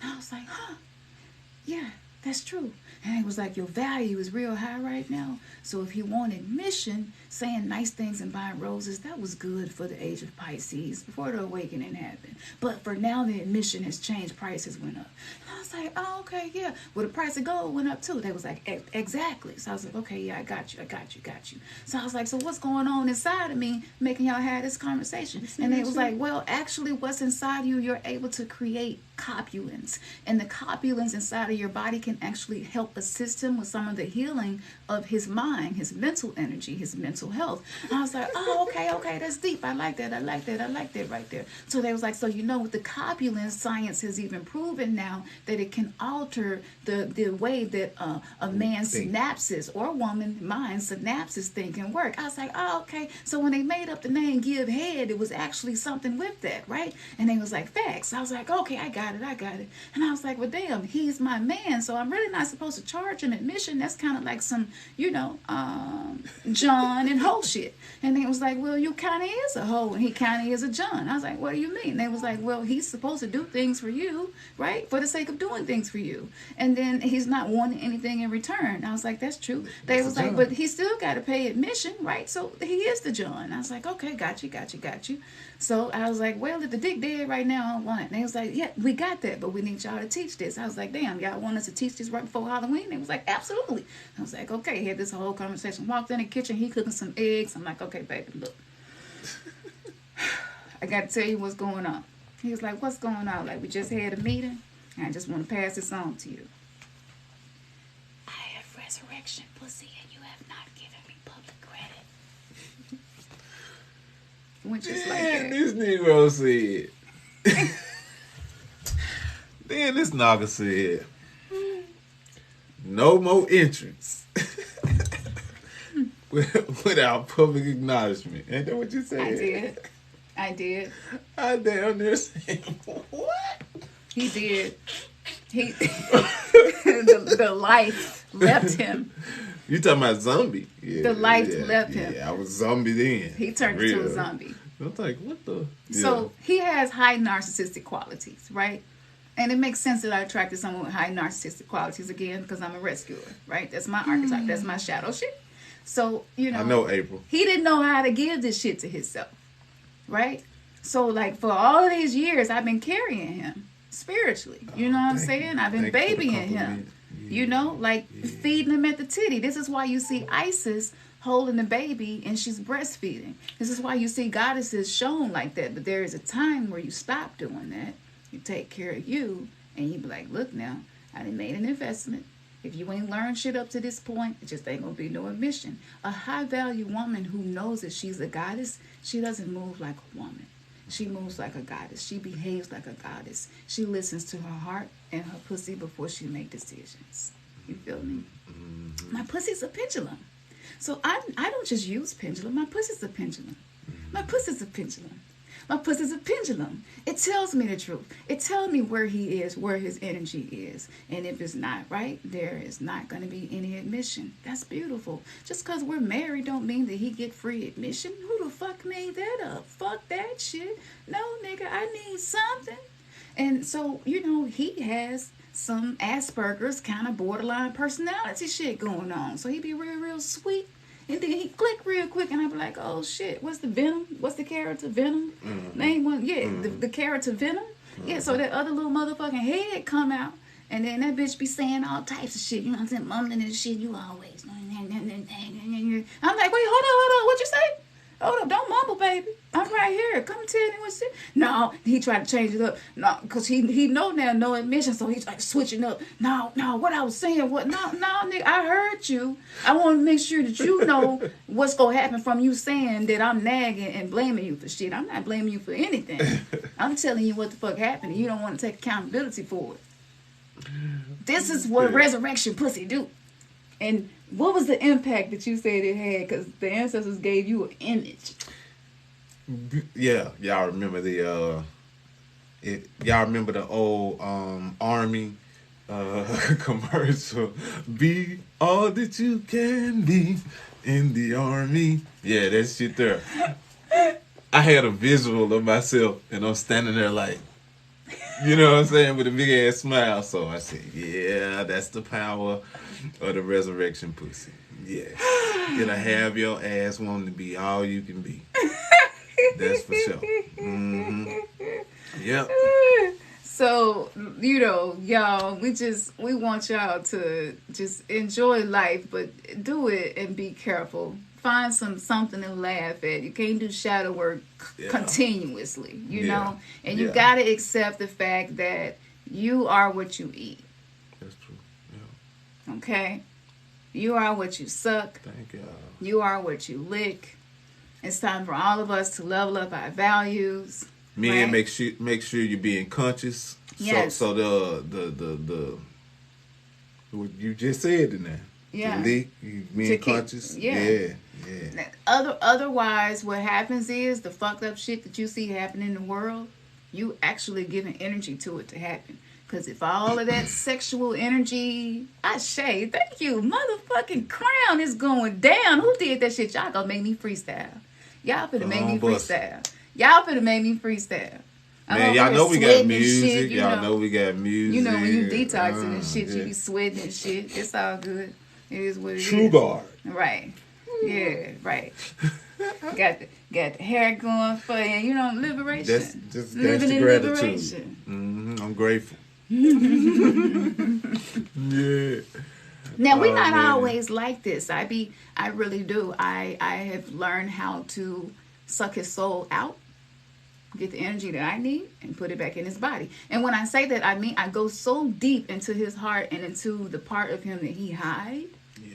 And I was like, huh, yeah, That's true. And it was like, your value is real high right now. So if you want admission, saying nice things and buying roses, that was good for the age of Pisces before the awakening happened. But for now, the admission has changed. Prices went up. And I was like, oh, okay, yeah. Well, the price of gold went up too. They was like, exactly. So I was like, okay, yeah, I got you. So I was like, so what's going on inside of me making y'all have this conversation? And they was like, well, actually, what's inside you, you're able to create copulence. And the copulence inside of your body can actually help assist him with some of the healing of his mind, his mental energy, his mental health. And I was like, oh, okay, that's deep. I like that right there. So they was like, so with the copulence, science has even proven now that it can alter the way that a man's synapses or a woman's mind synapses think and work. I was like, oh, okay. So when they made up the name Give Head, it was actually something with that, right? And they was like, facts. I was like, okay, I got it. And I was like, well, damn, he's my man, so I'm really not supposed to charge him admission. That's kind of like some, John and hoe shit. And they was like, well, you kind of is a hoe, and he kind of is a John. I was like, what do you mean? They was like, well, he's supposed to do things for you, right? For the sake of doing things for you. And then he's not wanting anything in return. I was like, that's true. They was like, but he still got to pay admission, right? So he is the John. I was like, okay, got you. So I was like, well, if the dick dead right now, I don't want it. And they was like, yeah, we got that, but we need y'all to teach this. I was like, damn, y'all want us to teach this right before Halloween? They was like, absolutely. I was like, okay. Had this whole conversation. Walked in the kitchen, he cooking some eggs. I'm like, okay, baby, look. I got to tell you what's going on. He was like, what's going on? Like, we just had a meeting, and I just want to pass this on to you. I have resurrection pussy, and you have not given me public credit. Went just like that. This Negro said. Then this Naga said, no more entrance without public acknowledgement. Ain't that what you said? I did. I down there saying, what? He did. The life left him. You talking about zombie? Yeah, the life left him. Yeah, I was zombie then. He turned into a zombie. I was like, what the? Yeah. So he has high narcissistic qualities, right? And it makes sense that I attracted someone with high narcissistic qualities again because I'm a rescuer, right? That's my archetype. That's my shadow shit. So, I know April. He didn't know how to give this shit to himself, right? So, like, for all of these years, I've been carrying him spiritually. You know what I'm saying? I've been babying him. Yeah. Feeding him at the titty. This is why you see Isis holding the baby and she's breastfeeding. This is why you see goddesses shown like that. But there is a time where you stop doing that. You take care of you, and you be like, look now, I done made an investment. If you ain't learned shit up to this point, it just ain't gonna be no admission. A high value woman who knows that she's a goddess, she doesn't move like a woman. She moves like a goddess. She behaves like a goddess. She listens to her heart and her pussy before she make decisions. You feel me? Mm-hmm. My pussy's a pendulum. So I don't just use pendulum. My pussy's a pendulum. My pussy's a pendulum. My pussy's a pendulum. It tells me the truth. It tells me where he is, where his energy is. And if it's not right, there is not going to be any admission. That's beautiful. Just because we're married don't mean that he get free admission. Who the fuck made that up? Fuck that shit. No, nigga, I need something. And so, he has some Asperger's kind of borderline personality shit going on. So he be real, real sweet. And then he click real quick, and I be like, "Oh shit, what's the Venom? What's the character Venom? Mm-hmm. Name one, yeah, the character Venom. Mm-hmm. Yeah, so that other little motherfucking head come out, and then that bitch be saying all types of shit. You know what I'm saying? Mumbling and shit. You always. I'm like, wait, hold on, what you say? Hold up, don't mumble, baby. I'm right here. Come tell me what's it. No, he tried to change it up. No, because he know now no admission, so he's like switching up. No, what I was saying, what? No, nigga, I heard you. I want to make sure that you know what's going to happen from you saying that I'm nagging and blaming you for shit. I'm not blaming you for anything. I'm telling you what the fuck happened, and you don't want to take accountability for it. This is what resurrection pussy do. And what was the impact that you said it had? Because the ancestors gave you an image. Yeah, y'all remember y'all remember the old Army commercial? Be all that you can be in the Army. Yeah, that shit there. I had a visual of myself, and I'm standing there like, You know what I'm saying? With a big ass smile. So I said, yeah, that's the power of the resurrection pussy. Yeah. Gonna have your ass wanting to be all you can be. That's for sure. Yep. So, y'all, we want y'all to just enjoy life, but do it and be careful. Find something to laugh at. You can't do shadow work continuously, you know? And you got to accept the fact that you are what you eat. That's true. Yeah. Okay? You are what you suck. Thank you. You are what you lick. It's time for all of us to level up our values. Men, make sure you're being conscious. Yes. So the what you just said in there. Yeah. You being conscious. Yeah. Otherwise, what happens is the fucked up shit that you see happening in the world, you actually giving energy to it to happen. Because if all of that sexual energy, thank you, motherfucking crown is going down. Who did that shit? Y'all gonna make me freestyle. Y'all finna make me freestyle. Y'all finna make me freestyle. Man, y'all know we got music. Y'all know we got music. You know when you detoxing and shit, you be sweating and shit. It's all good. It is what it is. True guard. Right. Yeah, right. got the hair going for you. You know, liberation. That's just living in gratitude. Liberation. I'm grateful. Yeah. Now we're not always like this. I really do. I have learned how to suck his soul out, get the energy that I need, and put it back in his body. And when I say that, I mean I go so deep into his heart and into the part of him that he hides.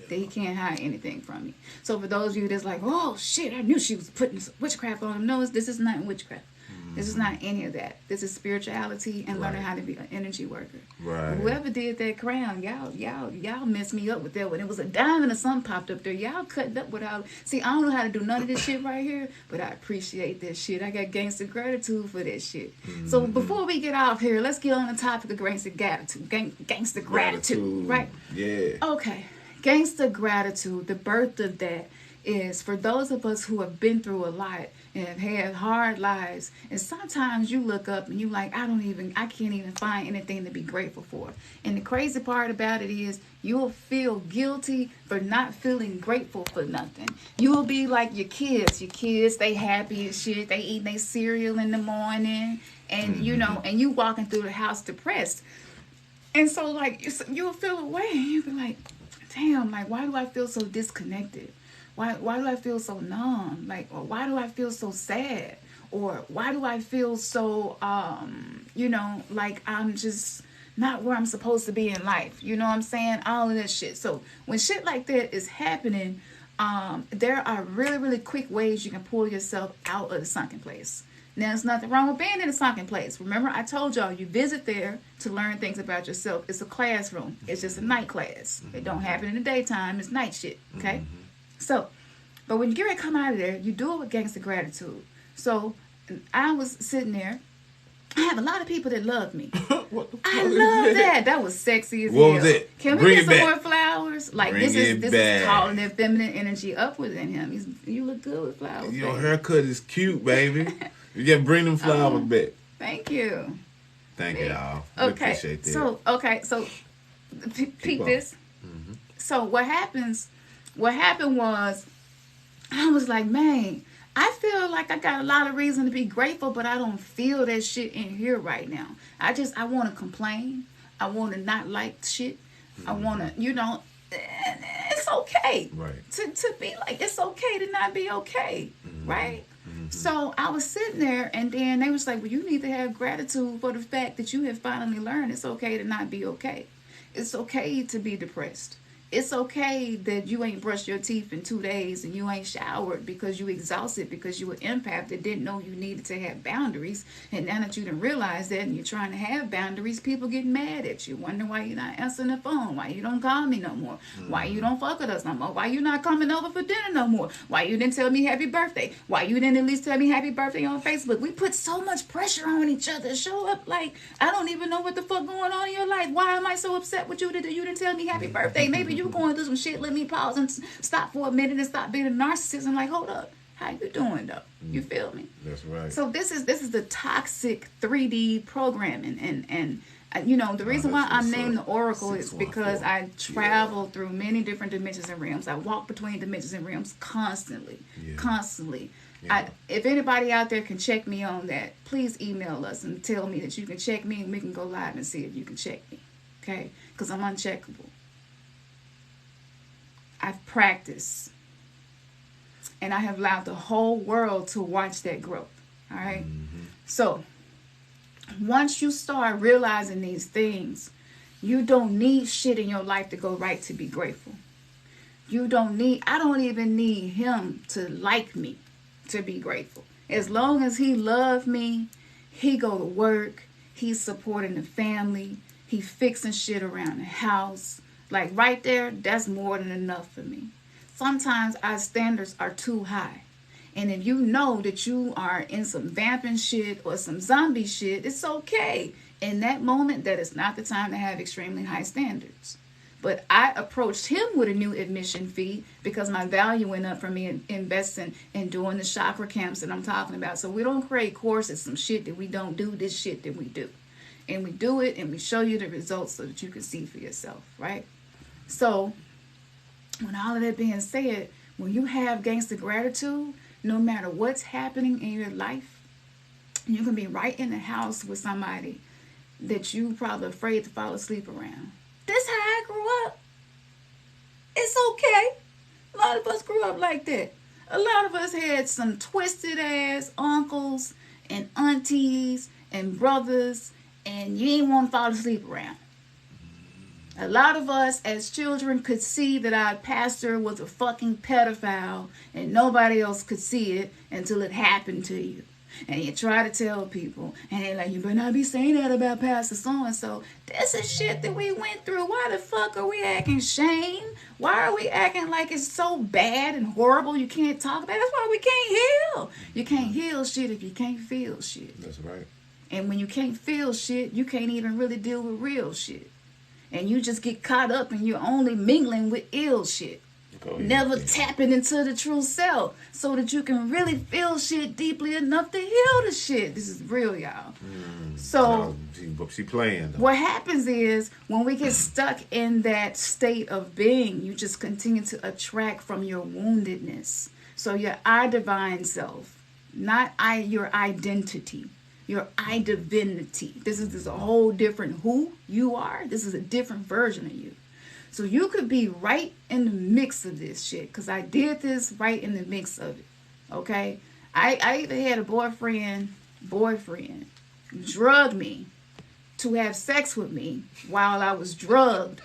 That he can't hide anything from me. So for those of you that's like, oh shit, I knew she was putting some witchcraft on him. No, this is not witchcraft. This is not any of that. This is spirituality and learning how to be an energy worker. Right. Whoever did that crown, y'all messed me up with that when it was a diamond or something popped up there. Y'all cut it up without. See, I don't know how to do none of this shit right here, but I appreciate that shit. I got gangsta gratitude for that shit. So before we get off here, let's get on the topic of gangsta gratitude. Gangsta gratitude, right? Yeah. Okay. Gangsta gratitude, the birth of that is for those of us who have been through a lot and have had hard lives, and sometimes you look up and you like, I can't even find anything to be grateful for. And the crazy part about it is you'll feel guilty for not feeling grateful for nothing. You'll be like your kids, they happy as shit, they eating their cereal in the morning, and you know, and you walking through the house depressed. And so like you'll feel away and you'll be like, damn, like why do I feel so disconnected? Why do I feel so numb? Like, or why do I feel so sad? Or why do I feel so, like I'm just not where I'm supposed to be in life? You know what I'm saying? All of that shit. So when shit like that is happening, there are really, really quick ways you can pull yourself out of the sunken place. Now, there's nothing wrong with being in a sunken place. Remember, I told y'all, you visit there to learn things about yourself. It's a classroom. It's just a night class. It don't happen in the daytime. It's night shit, okay? So, but when you get ready to come out of there, you do it with gangsta gratitude. So, I was sitting there. I have a lot of people that love me. I love that. That was sexy as hell. What was it? Can we get some more flowers? Like this is calling that feminine energy up within him. You look good with flowers. Your haircut is cute, baby. You gotta bring them flowers back. Thank you. Thank you, y'all. Okay. Appreciate that. So peep this. So what happened was I was like, man, I feel like I got a lot of reason to be grateful, but I don't feel that shit in here right now. I want to complain. I want to not like shit. I want to, it's okay. Right. To be like, it's okay to not be okay. Right? So I was sitting there, and then they was like, well, you need to have gratitude for the fact that you have finally learned it's okay to not be okay. It's okay to be depressed. It's okay that you ain't brushed your teeth in 2 days and you ain't showered because you exhausted, because you were empath that didn't know you needed to have boundaries. And now that you done realize that and you're trying to have boundaries, people get mad at you, wonder why you're not answering the phone, why you don't call me no more, why you don't fuck with us no more, why you not coming over for dinner no more, why you didn't tell me happy birthday, why you didn't at least tell me happy birthday on Facebook. We put so much pressure on each other to show up like, I don't even know what the fuck going on in your life. Why am I so upset with you that you didn't tell me happy birthday? Maybe you going through some shit. Let me pause and stop for a minute and stop being a narcissist and like, hold up. How you doing though? You feel me? That's right. So this is the toxic 3D programming, and you know, the reason why I'm named the Oracle is because I travel through many different dimensions and realms. I walk between dimensions and realms constantly. Yeah. If anybody out there can check me on that, please email us and tell me that you can check me, and we can go live and see if you can check me. Okay? Because I'm uncheckable. I've practiced. And I have allowed the whole world to watch that growth. All right? Mm-hmm. So, once you start realizing these things, you don't need shit in your life to go right to be grateful. I don't even need him to like me to be grateful. As long as he loves me, he go to work, he's supporting the family, he fixing shit around the house. Like right there, that's more than enough for me. Sometimes our standards are too high. And if you know that you are in some vamping shit or some zombie shit, it's okay. In that moment, that is not the time to have extremely high standards. But I approached him with a new admission fee because my value went up for me investing in doing the chakra camps that I'm talking about. So we don't create courses, some shit that we don't do, this shit that we do. And we do it and we show you the results so that you can see for yourself, right? So when all of that being said, when you have gangsta gratitude, no matter what's happening in your life, you can be right in the house with somebody that you probably afraid to fall asleep around. This how I grew up. It's okay. A lot of us grew up like that. A lot of us had some twisted ass uncles and aunties and brothers, and you didn't want to fall asleep around. A lot of us as children could see that our pastor was a fucking pedophile and nobody else could see it until it happened to you. And you try to tell people, and they're like, you better not be saying that about Pastor so-and-so. This is shit that we went through. Why the fuck are we acting shame? Why are we acting like it's so bad and horrible you can't talk about it? That's why we can't heal. You can't heal shit if you can't feel shit. That's right. And when you can't feel shit, you can't even really deal with real shit. And you just get caught up and you're only mingling with ill shit. Never tapping into the true self so that you can really feel shit deeply enough to heal the shit. This is real, y'all. So she playing though. What happens is when we get stuck in that state of being, you just continue to attract from your woundedness. So your I divine self, not your identity. Your I divinity. This is a whole different who you are. This is a different version of you. So you could be right in the mix of this shit. Because I did this right in the mix of it. Okay? I even had a boyfriend drug me to have sex with me while I was drugged.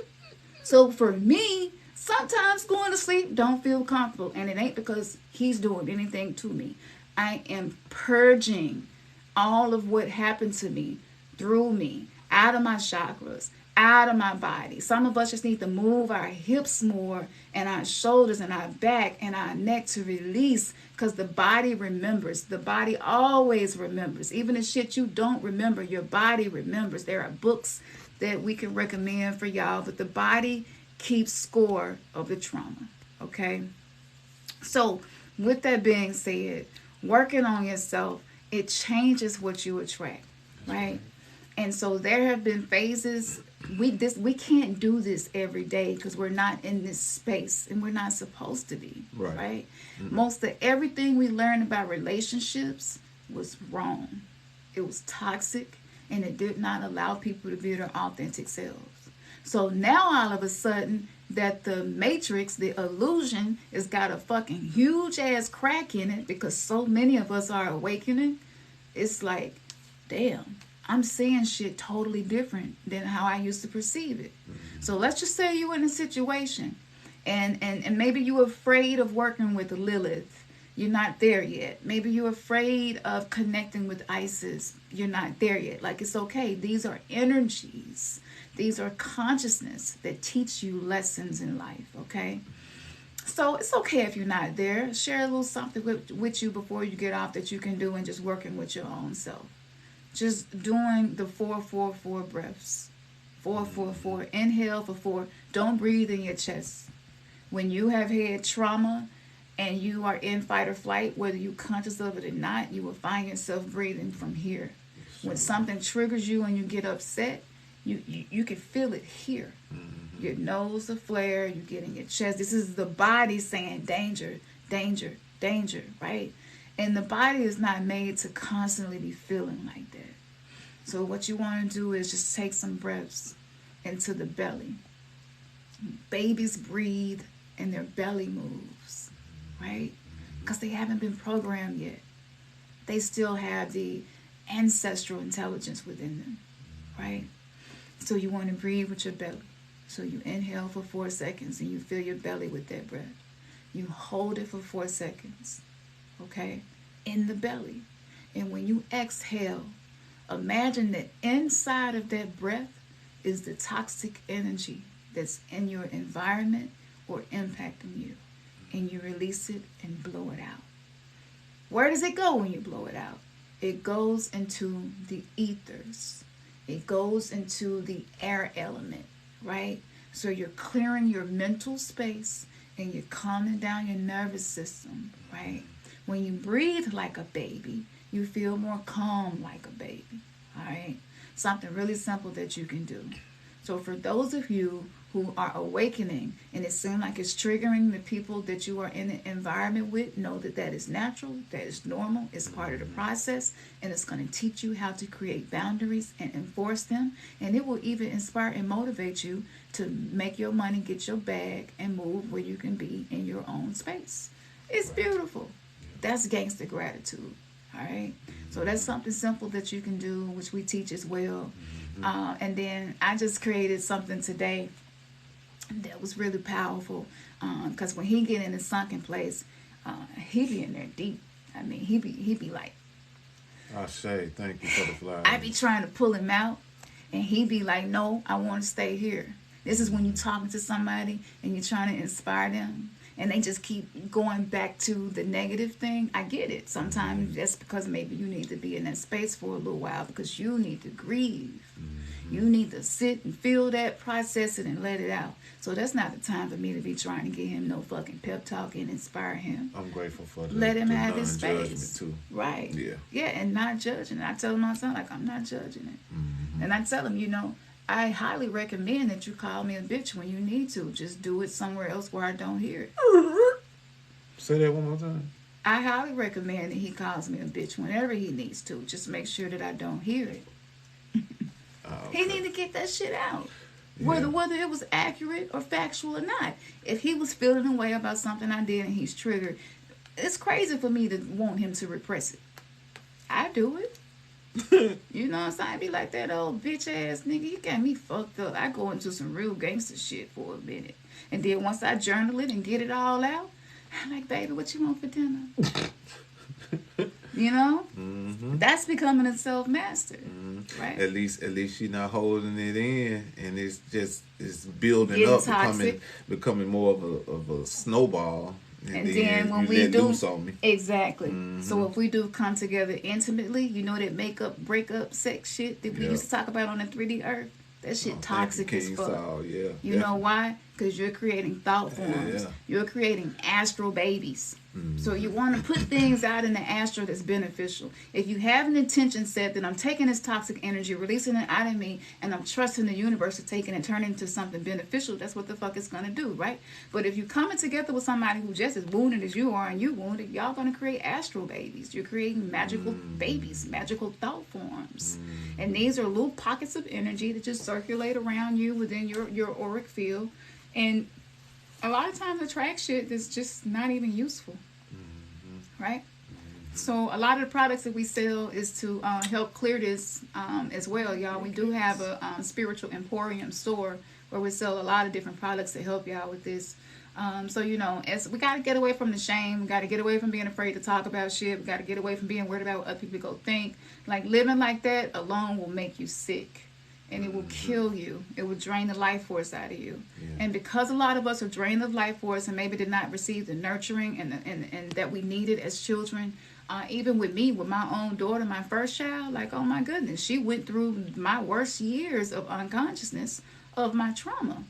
So for me, sometimes going to sleep don't feel comfortable. And it ain't because he's doing anything to me. I am purging all of what happened to me, through me, out of my chakras, out of my body. Some of us just need to move our hips more and our shoulders and our back and our neck to release, because the body remembers. The body always remembers. Even the shit you don't remember, your body remembers. There are books that we can recommend for y'all, but the body keeps score of the trauma, okay? So with that being said, working on yourself, it changes what you attract, right? And so there have been phases. We can't do this every day because we're not in this space and we're not supposed to be, right? Mm-hmm. Most of everything we learned about relationships was wrong. It was toxic, and it did not allow people to be their authentic selves. So now all of a sudden that the matrix, the illusion, has got a fucking huge ass crack in it because so many of us are awakening. It's like, damn, I'm seeing shit totally different than how I used to perceive it. Mm-hmm. So let's just say you're in a situation and maybe you're afraid of working with Lilith. You're not there yet. Maybe you're afraid of connecting with Isis. You're not there yet. Like, it's okay. These are energies. These are consciousness that teach you lessons in life, okay? So it's okay if you're not there. Share a little something with you before you get off that you can do, and just working with your own self. Just doing the 4-4-4 breaths. 4-4-4. Inhale for 4. Don't breathe in your chest. When you have had trauma and you are in fight or flight, whether you're conscious of it or not, you will find yourself breathing from here. When something triggers you and you get upset, you can feel it here. Mm-hmm. Your nose will flare, you get in your chest. This is the body saying danger, danger, danger, right? And the body is not made to constantly be feeling like that. So what you want to do is just take some breaths into the belly. Babies breathe and their belly moves, right? Because they haven't been programmed yet. They still have the ancestral intelligence within them, right? So you want to breathe with your belly. So you inhale for 4 seconds and you fill your belly with that breath. You hold it for 4 seconds, okay, in the belly. And when you exhale, imagine that inside of that breath is the toxic energy that's in your environment or impacting you. And you release it and blow it out. Where does it go when you blow it out? It goes into the ethers. It goes into the air element, right? So you're clearing your mental space and you're calming down your nervous system, right? When you breathe like a baby, you feel more calm like a baby, all right? Something really simple that you can do. So for those of you who are awakening and it seems like it's triggering the people that you are in the environment with, know that that is natural, that is normal, it's part of the process, and it's going to teach you how to create boundaries and enforce them, and it will even inspire and motivate you to make your money, get your bag, and move where you can be in your own space. It's beautiful. That's gangsta gratitude, all right? So that's something simple that you can do, which we teach as well. And then I just created something today that was really powerful, because when he get in a sunken place, he be in there deep. I mean, he be like, I say thank you for the flowers. I be trying to pull him out, and he be like, no, I want to stay here. This is when you're talking to somebody and you're trying to inspire them, and they just keep going back to the negative thing. I get it. Sometimes that's because maybe you need to be in that space for a little while because you need to grieve. You need to sit and feel that, process it, and let it out. So that's not the time for me to be trying to get him no fucking pep talk and inspire him. I'm grateful for that. Let him have his space. Too. Right. Yeah. Yeah, and not judging it. I tell my son, like, I'm not judging it. Mm-hmm. And I tell him, you know, I highly recommend that you call me a bitch when you need to. Just do it somewhere else where I don't hear it. Say that one more time. I highly recommend that he calls me a bitch whenever he needs to. Just make sure that I don't hear it. Okay. He need to get that shit out. Yeah. Whether it was accurate or factual or not. If he was feeling a way about something I did and he's triggered, it's crazy for me to want him to repress it. I do it. You know what I'm saying? I be like, that old bitch ass nigga, you got me fucked up. I go into some real gangster shit for a minute. And then once I journal it and get it all out, I'm like, baby, what you want for dinner? You know? Mm-hmm. That's becoming a self-master. Mm-hmm. Right? At least she's not holding it in, and it's building getting up, becoming more of a snowball. And then when we do, exactly. Mm-hmm. So if we do come together intimately, you know that breakup, sex shit that we used to talk about on the 3D Earth, that shit toxic as fuck. You know why? Because you're creating thought forms. Yeah. You're creating astral babies. Mm-hmm. So you want to put things out in the astral that's beneficial. If you have an intention set that I'm taking this toxic energy, releasing it out of me, and I'm trusting the universe to take it and turn it into something beneficial, that's what the fuck it's going to do, right? But if you're coming together with somebody who just as wounded as you are and you wounded, y'all going to create astral babies. You're creating magical babies, magical thought forms. And these are little pockets of energy that just circulate around you within your auric field. And a lot of times attract shit that's just not even useful, right? So a lot of the products that we sell is to help clear this as well, y'all. We do have a spiritual emporium store where we sell a lot of different products to help y'all with this. So, you know, we got to get away from the shame. We got to get away from being afraid to talk about shit. We got to get away from being worried about what other people go think. Like, living like that alone will make you sick. And it will kill you. It will drain the life force out of you. Yeah. And because a lot of us are drained of life force and maybe did not receive the nurturing and that we needed as children, even with me, with my own daughter, my first child, like, oh my goodness, she went through my worst years of unconsciousness of my trauma.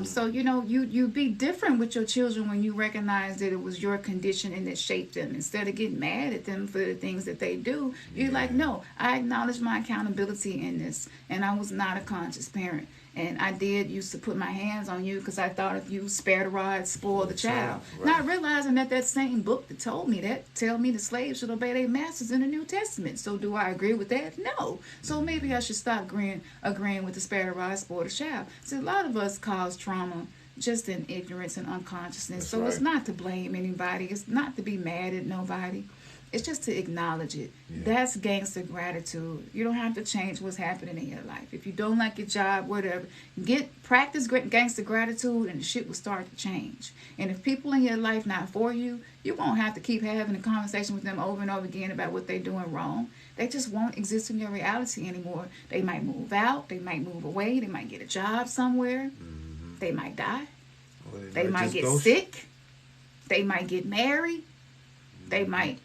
So, you know, you be different with your children when you recognize that it was your condition and that shaped them. Instead of getting mad at them for the things that they do, you're like, no, I acknowledge my accountability in this. And I was not a conscious parent. And I used to put my hands on you because I thought if you spare the rod, spoil the child. Right. Not realizing that same book that told me that, tell me the slaves should obey their masters in the New Testament. So do I agree with that? No. So maybe I should stop agreeing with the spare the rod, spoil the child. So a lot of us cause trauma just in ignorance and unconsciousness. So it's not to blame anybody. It's not to be mad at nobody. It's just to acknowledge it. Yeah. That's gangster gratitude. You don't have to change what's happening in your life. If you don't like your job, whatever, practice gangster gratitude and the shit will start to change. And if people in your life not for you, you won't have to keep having a conversation with them over and over again about what they're doing wrong. They just won't exist in your reality anymore. They might move out. They might move away. They might get a job somewhere. Mm-hmm. They might die. Well, they might get sick. They might get married. They might,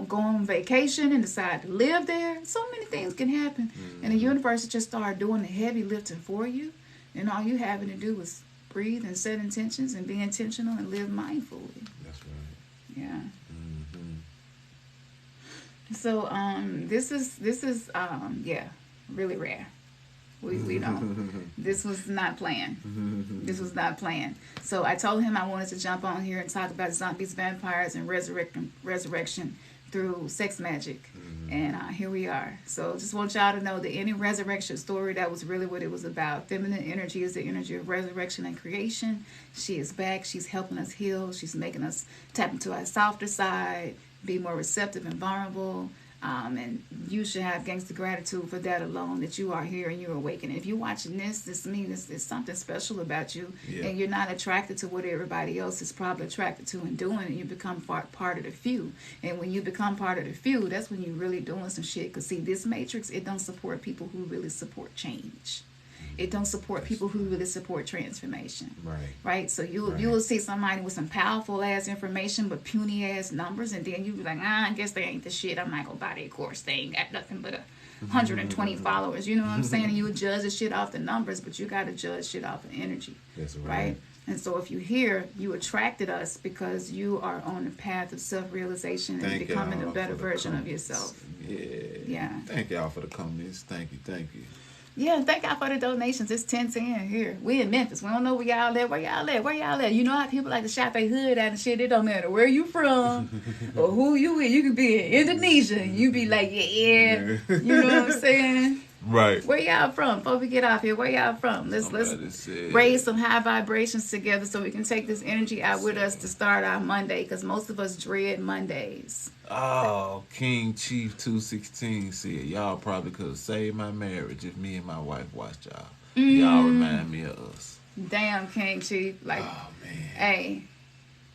go on vacation and decide to live there. So many things can happen. Mm-hmm. And the universe just start doing the heavy lifting for you. And all you having to do is breathe and set intentions and be intentional and live mindfully. That's right. Yeah. Mm-hmm. So this is really rare. We don't. This was not planned. This was not planned. So I told him I wanted to jump on here and talk about zombies, vampires, and resurrection through sex magic. And here we are. So just want y'all to know that any resurrection story, that was really what it was about. Feminine energy is the energy of resurrection and creation. She is back. She's helping us heal. She's making us tap into our softer side, be more receptive and vulnerable. And you should have gangster gratitude for that alone, that you are here and you're awakening. If you're watching this means there's something special about you, and you're not attracted to what everybody else is probably attracted to and doing, and you become part of the few. And when you become part of the few, that's when you're really doing some shit. Because see, this matrix, it don't support people who really support change. It don't support people who really support transformation. Right? So you will see somebody with some powerful ass information but puny ass numbers, and then you be like, I guess they ain't the shit. I'm not gonna buy their course. They ain't got nothing but 120 followers. You know what I'm saying? And you would judge the shit off the numbers, but you gotta judge shit off the energy. That's right. And so if you hear, you attracted us because you are on the path of self-realization and becoming a better version of yourself. Yeah. Thank y'all for the comments. Thank you. Yeah, thank y'all for the donations. It's 10-10 here. We in Memphis. We don't know where y'all at. Where y'all at? You know how people like to shout their hood out and shit. It don't matter where you from or who you with. You could be in Indonesia and you be like, yeah. You know what I'm saying? Right. Where y'all from? Before we get off here, where y'all from? Let's raise some high vibrations together so we can take this energy out with us to start our Monday, because most of us dread Mondays. Oh, King Chief 216 said, y'all probably could have saved my marriage if me and my wife watched y'all. Y'all remind me of us. Damn, King Chief. Like, oh, man. Hey,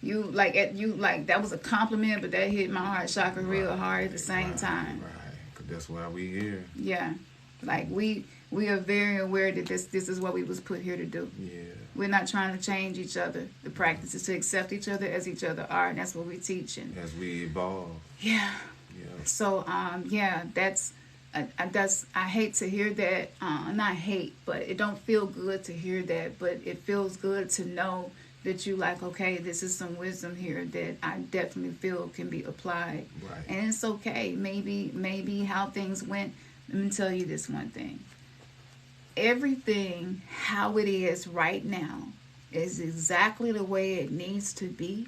that was a compliment, but that hit my heart chakra real hard at the same time. Right, because that's why we here. Yeah. Like, we are very aware that this is what we was put here to do. Yeah. We're not trying to change each other. The practice is to accept each other as each other are, and that's what we teach. And as we evolve. Yeah. So, that's I hate to hear that. Not hate, but it don't feel good to hear that. But it feels good to know that you like, okay, this is some wisdom here that I definitely feel can be applied. Right. And it's okay. Maybe how things went. Let me tell you this one thing. Everything, how it is right now, is exactly the way it needs to be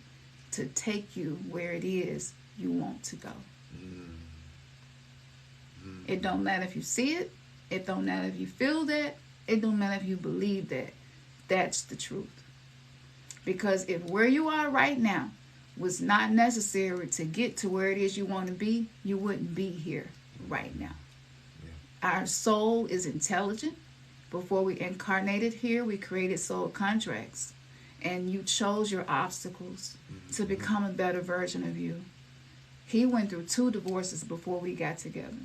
to take you where it is you want to go. It don't matter if you see it. It don't matter if you feel that. It don't matter if you believe that. That's the truth. Because if where you are right now was not necessary to get to where it is you want to be, you wouldn't be here right now. Our soul is intelligent. Before we incarnated here, we created soul contracts. And you chose your obstacles to become a better version of you. He went through 2 divorces before we got together.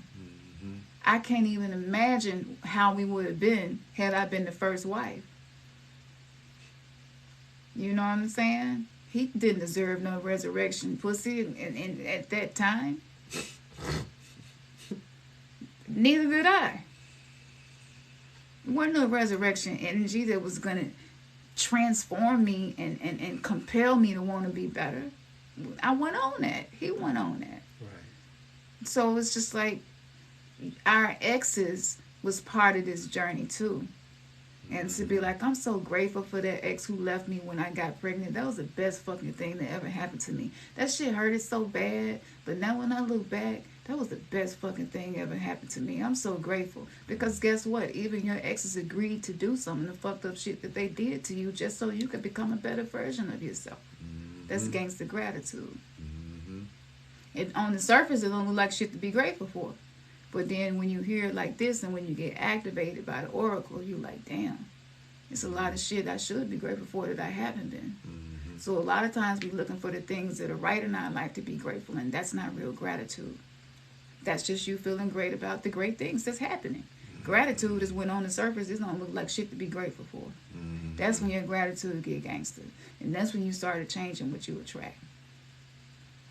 I can't even imagine how we would have been had I been the first wife. You know what I'm saying? He didn't deserve no resurrection pussy and at that time. Neither did I. There wasn't no resurrection energy that was going to transform me and compel me to want to be better, I went on that. He went on that. Right. So it's just like our exes was part of this journey too. And to be like, I'm so grateful for that ex who left me when I got pregnant. That was the best fucking thing that ever happened to me. That shit hurted so bad. But now when I look back, that was the best fucking thing ever happened to me. I'm so grateful. Because guess what? Even your exes agreed to do some of the fucked up shit that they did to you just so you could become a better version of yourself. Mm-hmm. That's gangsta gratitude. Mm-hmm. On the surface, it don't look like shit to be grateful for. But then when you hear it like this and when you get activated by the oracle, you're like, damn, it's a lot of shit I should be grateful for that I haven't been. Mm-hmm. So a lot of times we're looking for the things that are right in our life to be grateful, and that's not real gratitude. That's just you feeling great about the great things that's happening. Mm-hmm. Gratitude is when on the surface it don't look like shit to be grateful for. Mm-hmm. That's when your gratitude get gangster. And that's when you started changing what you attract.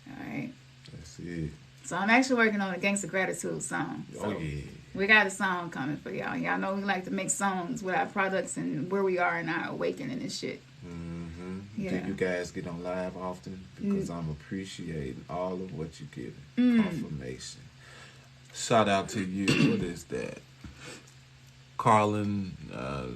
All right? That's it. So I'm actually working on a gangsta gratitude song. So yeah. We got a song coming for y'all. Y'all know we like to make songs with our products and where we are in our awakening and shit. Mm-hmm. Yeah. Do you guys get on live often? Because I'm appreciating all of what you give. Confirmation. Shout out to you. What is that? Carlin. I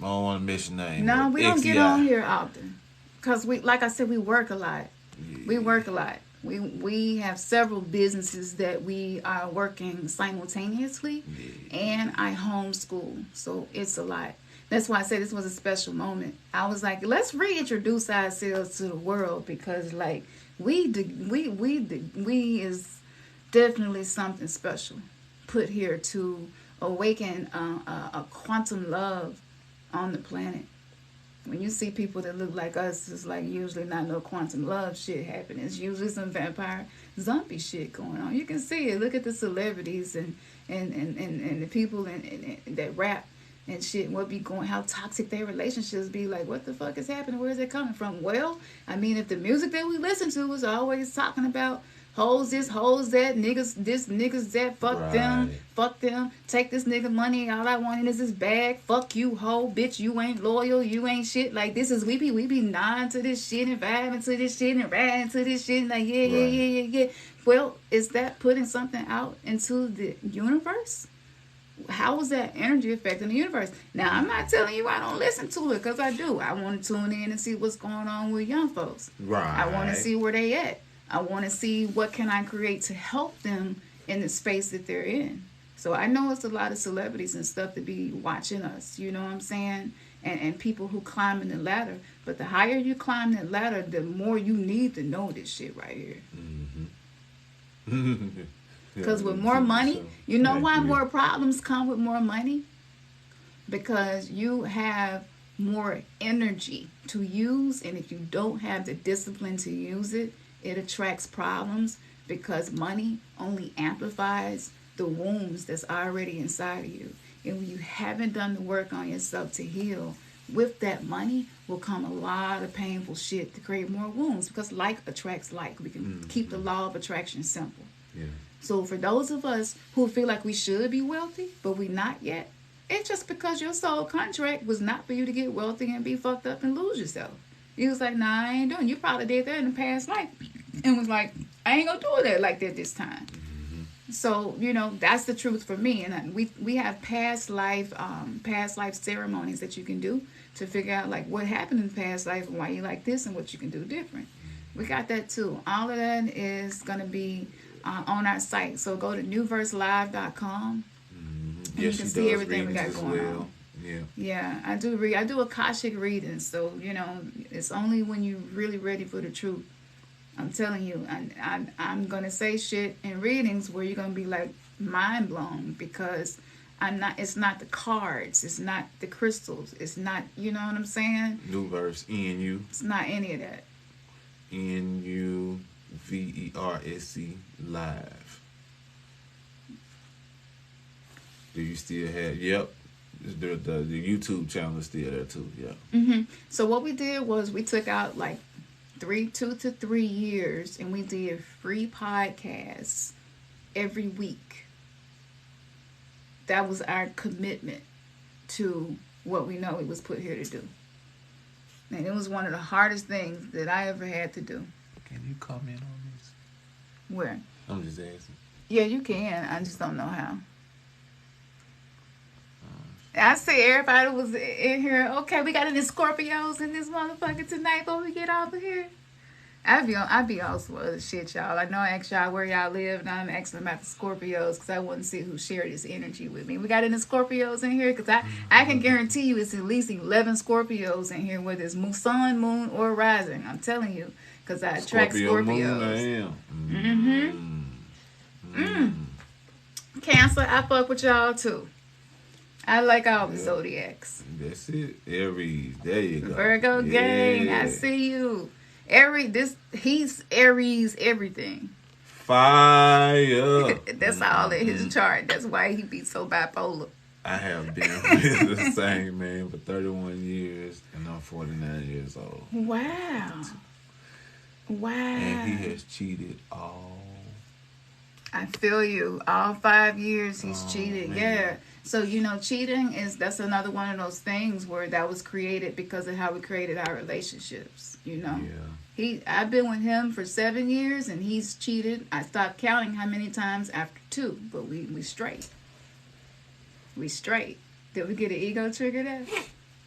don't want to miss your name. No, we don't get on here often. Because like I said, we work a lot. Yeah. We work a lot. We have several businesses that we are working simultaneously, and I homeschool, so it's a lot. That's why I said this was a special moment. I was like, let's reintroduce ourselves to the world, because like we is definitely something special put here to awaken a quantum love on the planet. When you see people that look like us, it's like usually not no quantum love shit happening. It's usually some vampire zombie shit going on. You can see it. Look at the celebrities and the people that rap and shit. What be going? How toxic their relationships be? Like, what the fuck is happening? Where is it coming from? Well, I mean, if the music that we listen to is always talking about hoes this, hoes that, niggas this, niggas that, fuck them, take this nigga money, all I want is his bag, fuck you, hoe, bitch, you ain't loyal, you ain't shit, like this is, we be nodding to this shit and vibing to this shit and riding to this shit, and like, yeah. Well, is that putting something out into the universe? How is that energy affecting the universe? Now, I'm not telling you I don't listen to it, because I do. I want to tune in and see what's going on with young folks. Right. I want to see where they at. I want to see what can I create to help them in the space that they're in. So I know it's a lot of celebrities and stuff to be watching us, you know what I'm saying? And people who climb in the ladder. But the higher you climb that ladder, the more you need to know this shit right here. Mm-hmm. Because with more money, you know why more problems come with more money? Because you have more energy to use, and if you don't have the discipline to use it, it attracts problems, because money only amplifies the wounds that's already inside of you. And when you haven't done the work on yourself to heal, with that money will come a lot of painful shit to create more wounds, because like attracts like. We can keep the law of attraction simple. Yeah. So for those of us who feel like we should be wealthy, but we not yet, it's just because your soul contract was not for you to get wealthy and be fucked up and lose yourself. You was like, nah, I ain't doing. You probably did that in the past life and was like, I ain't gonna do that like that this time. Mm-hmm. So, you know, that's the truth for me. And we have past life ceremonies that you can do to figure out like what happened in the past life and why you like this and what you can do different. We got that too. All of that is gonna be on our site. So go to newverselive.com and you can see everything we got going on. Yeah, I do Akashic readings, so you know it's only when you're really ready for the truth. I'm telling you, I'm gonna say shit in readings where you're gonna be like mind blown, because it's not the cards, it's not the crystals, it's not, you know what I'm saying? New verse, ENU. It's not any of that. NUVERSC live. Do you still have? Yep. The YouTube channel is still there too. Yeah. Mm-hmm. So what we did was we took out like 2 to 3 years, and we did free podcasts every week. That was our commitment to what we know he was put here to do. And it was one of the hardest things that I ever had to do. Can you comment on this? Where? I'm just asking. Yeah, you can. I just don't know how. I see everybody was in here. Okay, we got any Scorpios in this motherfucker tonight before we get off of here. I be all some other shit, y'all. I know I asked y'all where y'all live, and I'm asking about the Scorpios because I want to see who shared this energy with me. We got any Scorpios in here? Because I can guarantee you it's at least 11 Scorpios in here, whether it's sun, moon, or rising. I'm telling you, because I attract Scorpios. Moon, I am. Cancer, I fuck with y'all too. I like all the zodiacs. That's it. Aries, there you go. Virgo gang, I see you. He's Aries everything. Fire. That's all in his chart. That's why he be so bipolar. I have been with the same man for 31 years, and I'm 49 years old. Wow. And he has cheated all. I feel you. All 5 years he's cheated. Man. Yeah. So, cheating that's another one of those things where that was created because of how we created our relationships, Yeah. I've been with him for 7 years and he's cheated. I stopped counting how many times after 2, but we straight. We straight. Did we get an ego trigger there?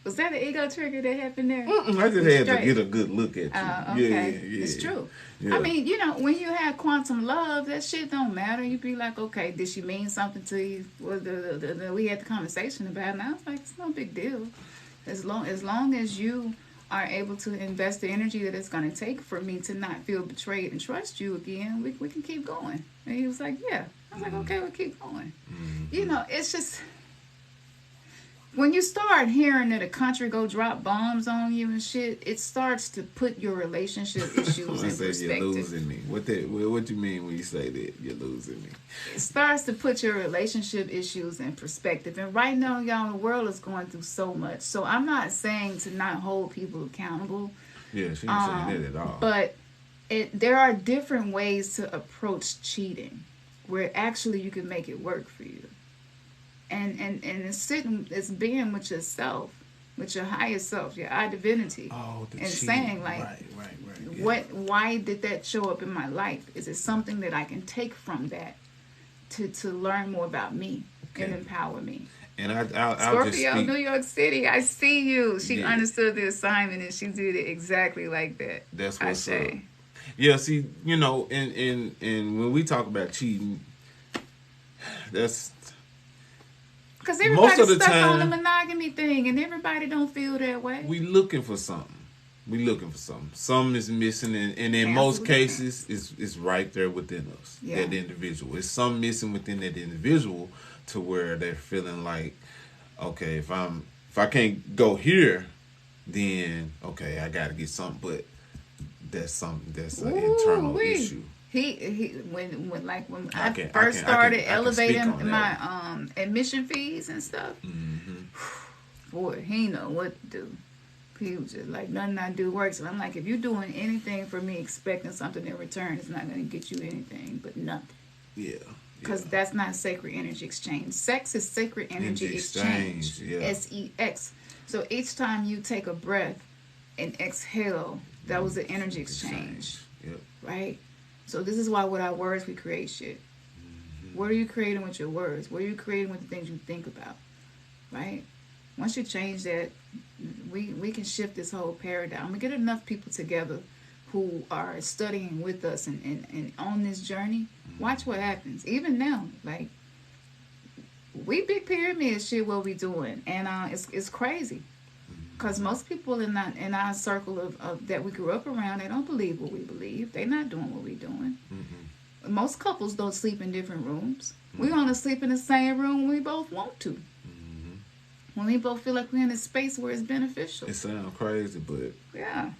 Was that an ego trigger that happened there? I just had to get a good look at you. Okay. Yeah. It's true. Yeah. I mean, when you have quantum love, that shit don't matter. You be like, okay, did she mean something to you? Well, we had the conversation about it, and I was like, it's no big deal. As long as you are able to invest the energy that it's going to take for me to not feel betrayed and trust you again, we can keep going. And he was like, yeah. I was like, okay, we'll keep going. Mm-hmm. It's just... When you start hearing that a country go drop bombs on you and shit, it starts to put your relationship issues in perspective. You're losing me. What you mean when you say that you're losing me? It starts to put your relationship issues in perspective. And right now, y'all, the world is going through so much. So I'm not saying to not hold people accountable. Yeah, she ain't saying that at all. But there are different ways to approach cheating where actually you can make it work for you. And it's being with yourself, with your higher self, your divinity. Oh, the and cheating. Saying like, right. Yeah. Why did that show up in my life? Is it something that I can take from that to learn more about me and empower me? And I'll Scorpio, just speak. New York City, I see you. She understood the assignment and she did it exactly like that. That's what's up. Yeah, see, and when we talk about cheating, that's. Because everybody's stuck on the monogamy thing, and everybody don't feel that way. We looking for something. Something is missing, and in most cases, it's right there within us, that individual. It's something missing within that individual to where they're feeling like, okay, if I can't go here, then, okay, I got to get something, but that's something that's an internal issue. When I first started elevating my admission fees and stuff, boy, he know what to do. He was just like, nothing I do works. And I'm like, if you're doing anything for me expecting something in return, it's not going to get you anything but nothing. Yeah. Because that's not sacred energy exchange. Sex is sacred energy exchange. SEX. So each time you take a breath and exhale, that was an energy exchange. Yep. Right? So this is why with our words we create shit. What are you creating with your words? What are you creating with the things you think about? Right? Once you change that, we can shift this whole paradigm. We get enough people together who are studying with us and on this journey. Watch what happens. Even now, like, we big pyramid shit what we doing. And it's crazy. Because most people in our circle of that we grew up around, they don't believe what we believe. They're not doing what we're doing. Mm-hmm. Most couples don't sleep in different rooms. Mm-hmm. We only sleep in the same room when we both want to. Mm-hmm. When we both feel like we're in a space where it's beneficial. It sounds crazy, but... Yeah.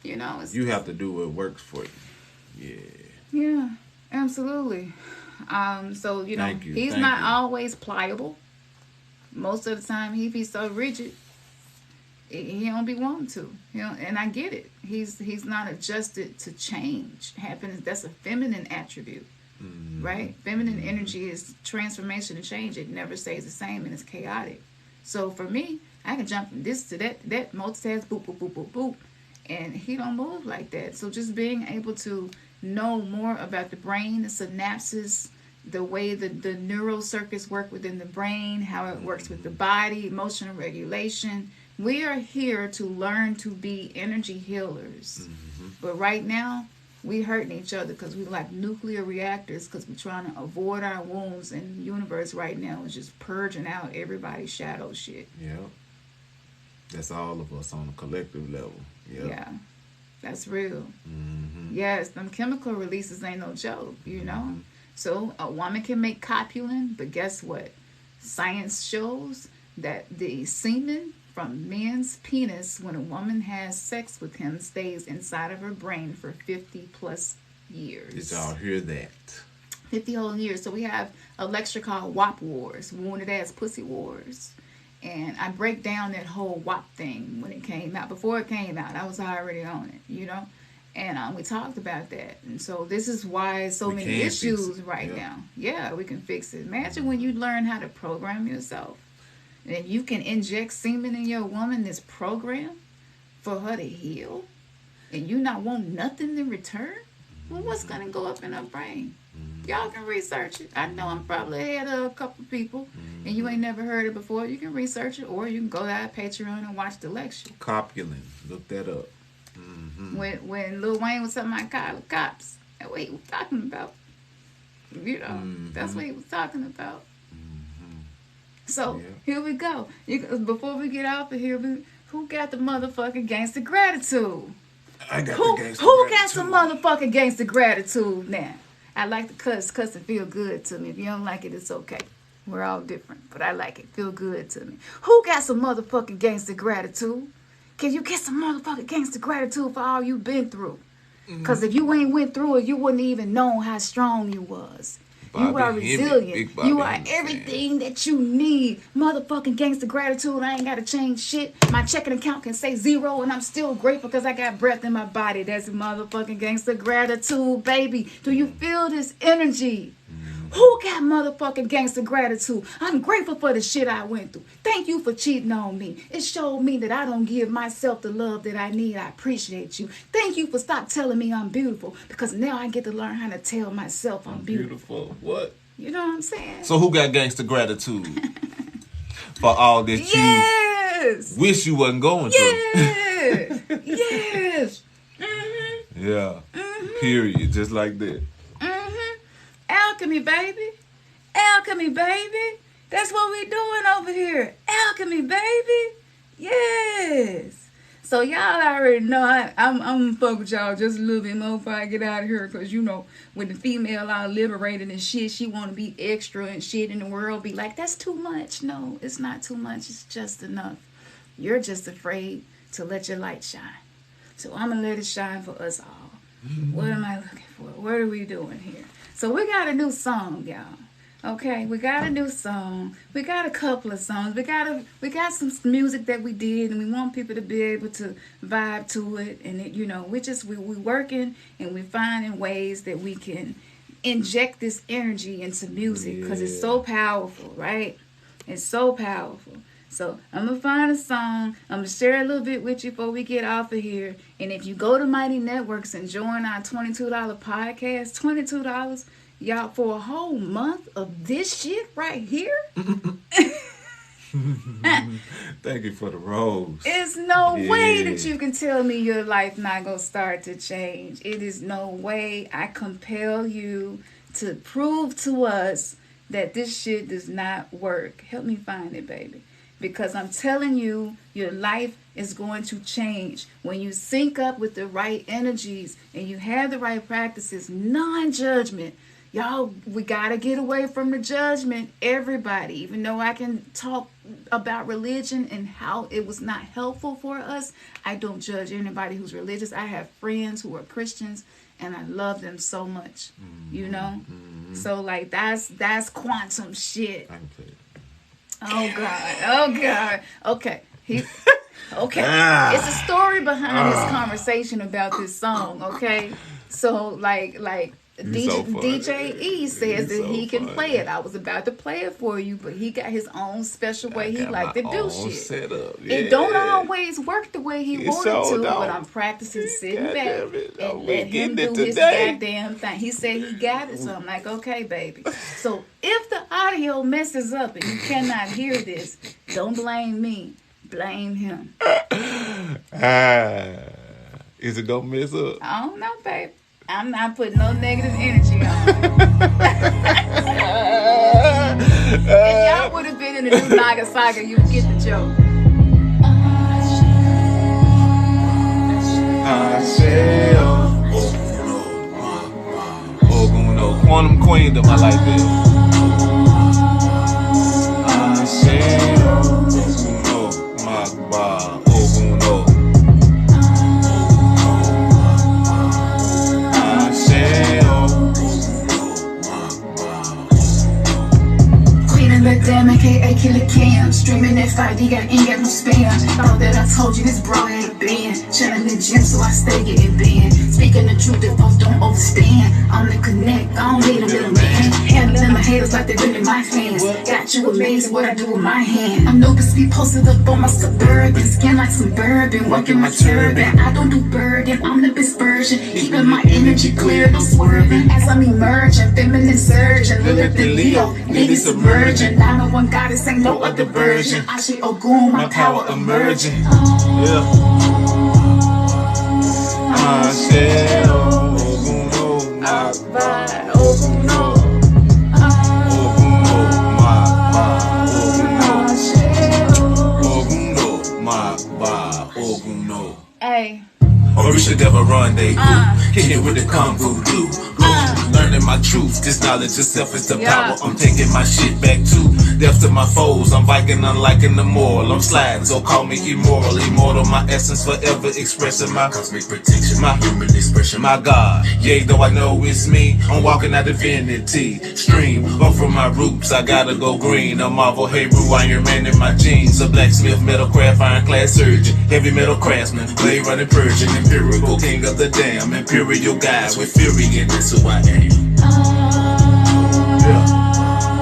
You have to do what works for you. Yeah. Yeah, absolutely. So, he's not always pliable. Most of the time, he be so rigid. He don't be wanting to, and I get it. He's not adjusted to change. Happiness, that's a feminine attribute, right? Feminine energy is transformation and change. It never stays the same, and it's chaotic. So for me, I can jump from this to that multitask, boop, boop, boop, boop, boop. And he don't move like that. So just being able to know more about the brain, the synapses, the way the neural circuits work within the brain, how it works with the body, emotional regulation. We are here to learn to be energy healers. But right now, we hurting each other because we like nuclear reactors because we're trying to avoid our wounds, and the universe right now is just purging out everybody's shadow shit. Yeah. That's all of us on a collective level. Yep. Yeah. That's real. Yes, them chemical releases ain't no joke, you know? So a woman can make copulin, but guess what? Science shows that the semen from men's penis when a woman has sex with him stays inside of her brain for 50 plus years. Did y'all hear that? 50 whole years. So we have a lecture called WAP Wars, Wounded Ass Pussy Wars. And I break down that whole WAP thing when it came out. Before it came out, I was already on it, you know? And we talked about that. And so this is why so many issues right now. Yeah, we can fix it. Imagine when you learn how to program yourself. And you can inject semen in your woman, this program, for her to heal. And you not want nothing in return. Well, what's going to go up in her brain? Y'all can research it. I know I'm probably ahead of a couple people. And you ain't never heard it before. You can research it. Or you can go to our Patreon and watch the lecture. Copulin. Look that up. When Lil Wayne was talking about Kyle Cops, that's what he was talking about. You know, that's what he was talking about. So, here we go. Before we get off of here, who got the motherfucking gangster gratitude? I got the gangster Who gratitude. got some motherfucking gangster gratitude now? I like to cuss. Cussing feel good to me. If you don't like it, it's okay. We're all different, but I like it. Feel good to me. Who got some motherfucking gangster gratitude? Can you get some motherfucking gangster gratitude for all you've been through? Because if you ain't went through it, you wouldn't even know how strong you was. You are resilient. You are everything that you need. Motherfucking gangster gratitude. I ain't got to change shit. My checking account can say 0 and I'm still grateful because I got breath in my body. That's motherfucking gangster gratitude, baby. Do you feel this energy? Who got motherfucking gangster gratitude? I'm grateful for the shit I went through. Thank you for cheating on me. It showed me that I don't give myself the love that I need. I appreciate you. Thank you for stop telling me I'm beautiful because now I get to learn how to tell myself I'm beautiful. What? You know what I'm saying? So who got gangster gratitude for all that you wish you wasn't going through? Yes. Yeah. Period. Just like that. Alchemy, baby. Alchemy, baby. That's what we doing over here. Alchemy, baby. Yes. So y'all already know I'm gonna fuck with y'all just a little bit more before I get out of here. Because, you know, when the female all liberated and shit, she want to be extra and shit in the world. Be like, that's too much. No, it's not too much. It's just enough. You're just afraid to let your light shine. So I'm going to let it shine for us all. What am I looking for? What are we doing here? So we got a new song, y'all. Okay, we got a new song. We got a couple of songs. We got some music that we did, and we want people to be able to vibe to it. And it, you know, we working and we finding ways that we can inject this energy into music because it's so powerful, right? It's so powerful. So I'm gonna find a song. I'm gonna share a little bit with you before we get off of here. And if you go to Mighty Networks and join our $22 podcast, $22. Y'all, for a whole month of this shit right here? Thank you for the rose. It's no way that you can tell me your life not gonna start to change. It is no way. I compel you to prove to us that this shit does not work. Help me find it, baby. Because I'm telling you, your life is going to change. When you sync up with the right energies and you have the right practices, non-judgment. Y'all, we got to get away from the judgment. Everybody, even though I can talk about religion and how it was not helpful for us, I don't judge anybody who's religious. I have friends who are Christians and I love them so much, you know? So, like, that's quantum shit. Oh, God. Oh, God. Okay. Okay. It's a story behind this conversation about this song, okay? So, like, DJ E says that he can play it. I was about to play it for you, but he got his own special way he like to do shit. Setup. Yeah. It don't always work the way he wanted to, but I'm practicing sitting back and let him do his goddamn thing. He said he got it, so I'm like, okay, baby. So if the audio messes up and you cannot hear this, don't blame me. Blame him. Is it gonna mess up? I don't know, babe. I'm not putting no negative energy on. If y'all would have been in the new Naga saga, you would get the joke. Quantum Queendom, I like this. Damn, aka Killer Cam. Streaming that 5D, ain't got no spam. Thought that I told you this bro ain't been. Channeling the gym, so I stay getting bent. Speaking the truth, if folks don't understand. I'm the connect, I don't need a middleman. Handling my haters like they're really my fans. Got you amazed what I do with my hand. I'm Nubis, be posted up on my suburban. Skin like some bourbon, working my turban. I don't do burden, I'm the best version. Keeping my energy clear, no swerving. As I'm emerging, feminine surgeon. Look the Leo, lady submerging. 901 goddess, ain't no other version. I say Ogun, my power emerging. Yeah. I say Ogun, my vibe. Ogun, Hey. Or we should ever rendezvous. Hit it with the kung fu do. Learning my truth. This knowledge itself is the power. I'm taking my shit back too. Death to my foes. I'm Viking, unliking the moral. I'm sliding, so call me immoral. Immortal, my essence forever expressing my cosmic protection, my human expression, my God. Yea, though I know it's me. I'm walking out divinity. Stream up from my roots. I gotta go green. A Marvel, Hebrew, Iron Man in my jeans. A blacksmith, metalcraft, ironclad surgeon. Heavy metal craftsman, blade running Persian. Empirical king of the damn. Imperial guy with fury, and that's who I am.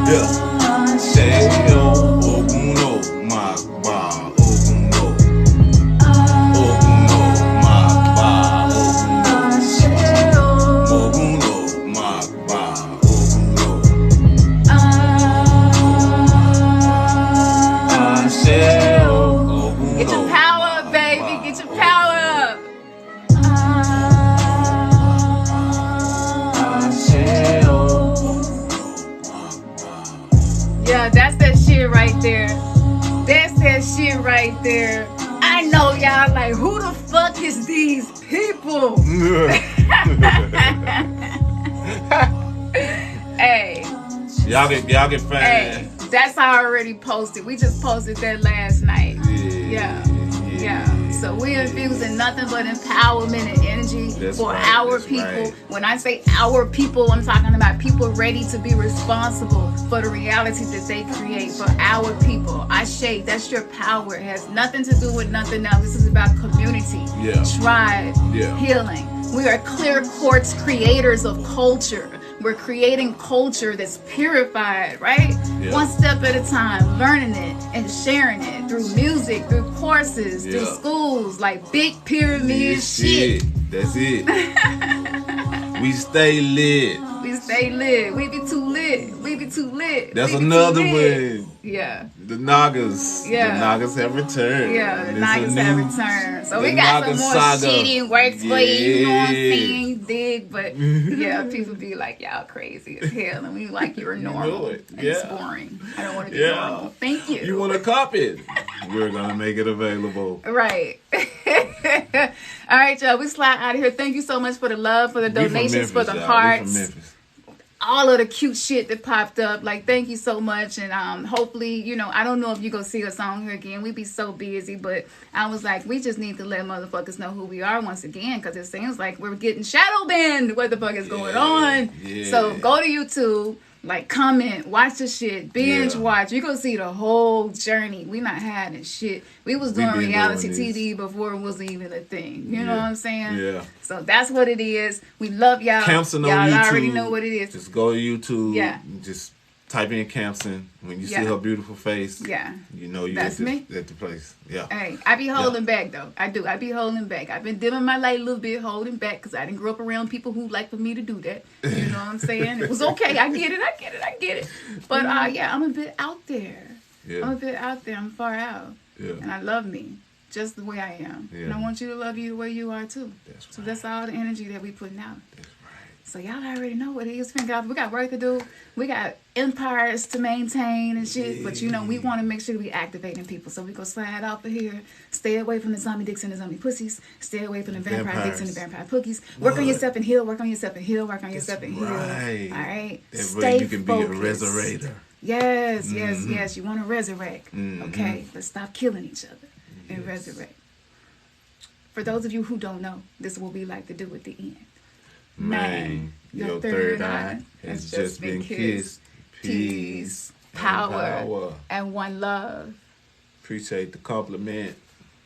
Yeah. Say Oguno, my ba, Oguno. Oguno, my ba, Oguno. Oguno, my ba, Oguno. Get your power up, baby. Get your power up. Yeah, that's that shit right there. That's that shit right there. I know y'all like, who the fuck is these people? Hey. Y'all get fine. Hey, that's I already posted. We just posted that last night. Yeah. So we're infusing nothing but empowerment and energy for our people. Right. When I say our people, I'm talking about people ready to be responsible for the reality that they create for our people. I shake, that's your power. It has nothing to do with nothing else. This is about community, tribe, healing. We are clear quartz creators of culture. We're creating culture that's purified, right? Yeah. One step at a time, learning it and sharing it through music, through courses, through schools, like big pyramid shit. That's it. We stay lit. We stay lit. We be too lit. We be too lit. That's another one. Yeah. The Nagas. Yeah. The Nagas have returned. Yeah, the Nagas have returned. So we got some more shitty works for you. You know what I'm saying? You dig? But yeah, people be like, y'all crazy as hell. And we like, you're normal. And it's boring. I don't want to be normal. Thank you. You want to copy it? We're going to make it available. Right. All right, y'all. We slide out of here. Thank you so much for the love, for the donations, for the hearts. All of the cute shit that popped up. Like, thank you so much. And hopefully, you know, I don't know if you're going to see us on here again. We be so busy. But I was like, we just need to let motherfuckers know who we are once again. Because it seems like we're getting shadow banned. What the fuck is going on? Yeah. So go to YouTube. Like, comment, watch the shit, binge watch. You gonna see the whole journey. We not hiding shit. We was doing reality TV before it wasn't even a thing. You know what I'm saying? Yeah. So that's what it is. We love y'all. Campson on y'all YouTube. already know what it is. Just go to YouTube. Yeah. Just type in Campson. When you see her beautiful face, you know you're at the place. Yeah. Hey, I be holding back though. I do. I be holding back. I've been dimming my light a little bit, holding back, because I didn't grow up around people who like for me to do that. You know what I'm saying? It was okay. I get it. But I'm a bit out there. Yeah. I'm a bit out there. I'm far out. Yeah. And I love me just the way I am. Yeah. And I want you to love you the way you are too. That's right. So that's all the energy that we putting out. That's right. So y'all already know what it is. We got work to do. We got empires to maintain and shit. But you know, we want to make sure we activating people. So we go slide off of here. Stay away from the zombie dicks and the zombie pussies. Stay away from the vampire dicks and the vampire pookies. Work on yourself and heal. Work on yourself and heal. Work on yourself and heal. Right. All right. That way you can focused. Be a resurrector. Yes, yes. You want to resurrect. Okay. Let's stop killing each other and resurrect. For those of you who don't know, this will be like the do at the end. Man, your third eye has just been kissed. Peace, power, and one love. Appreciate the compliment.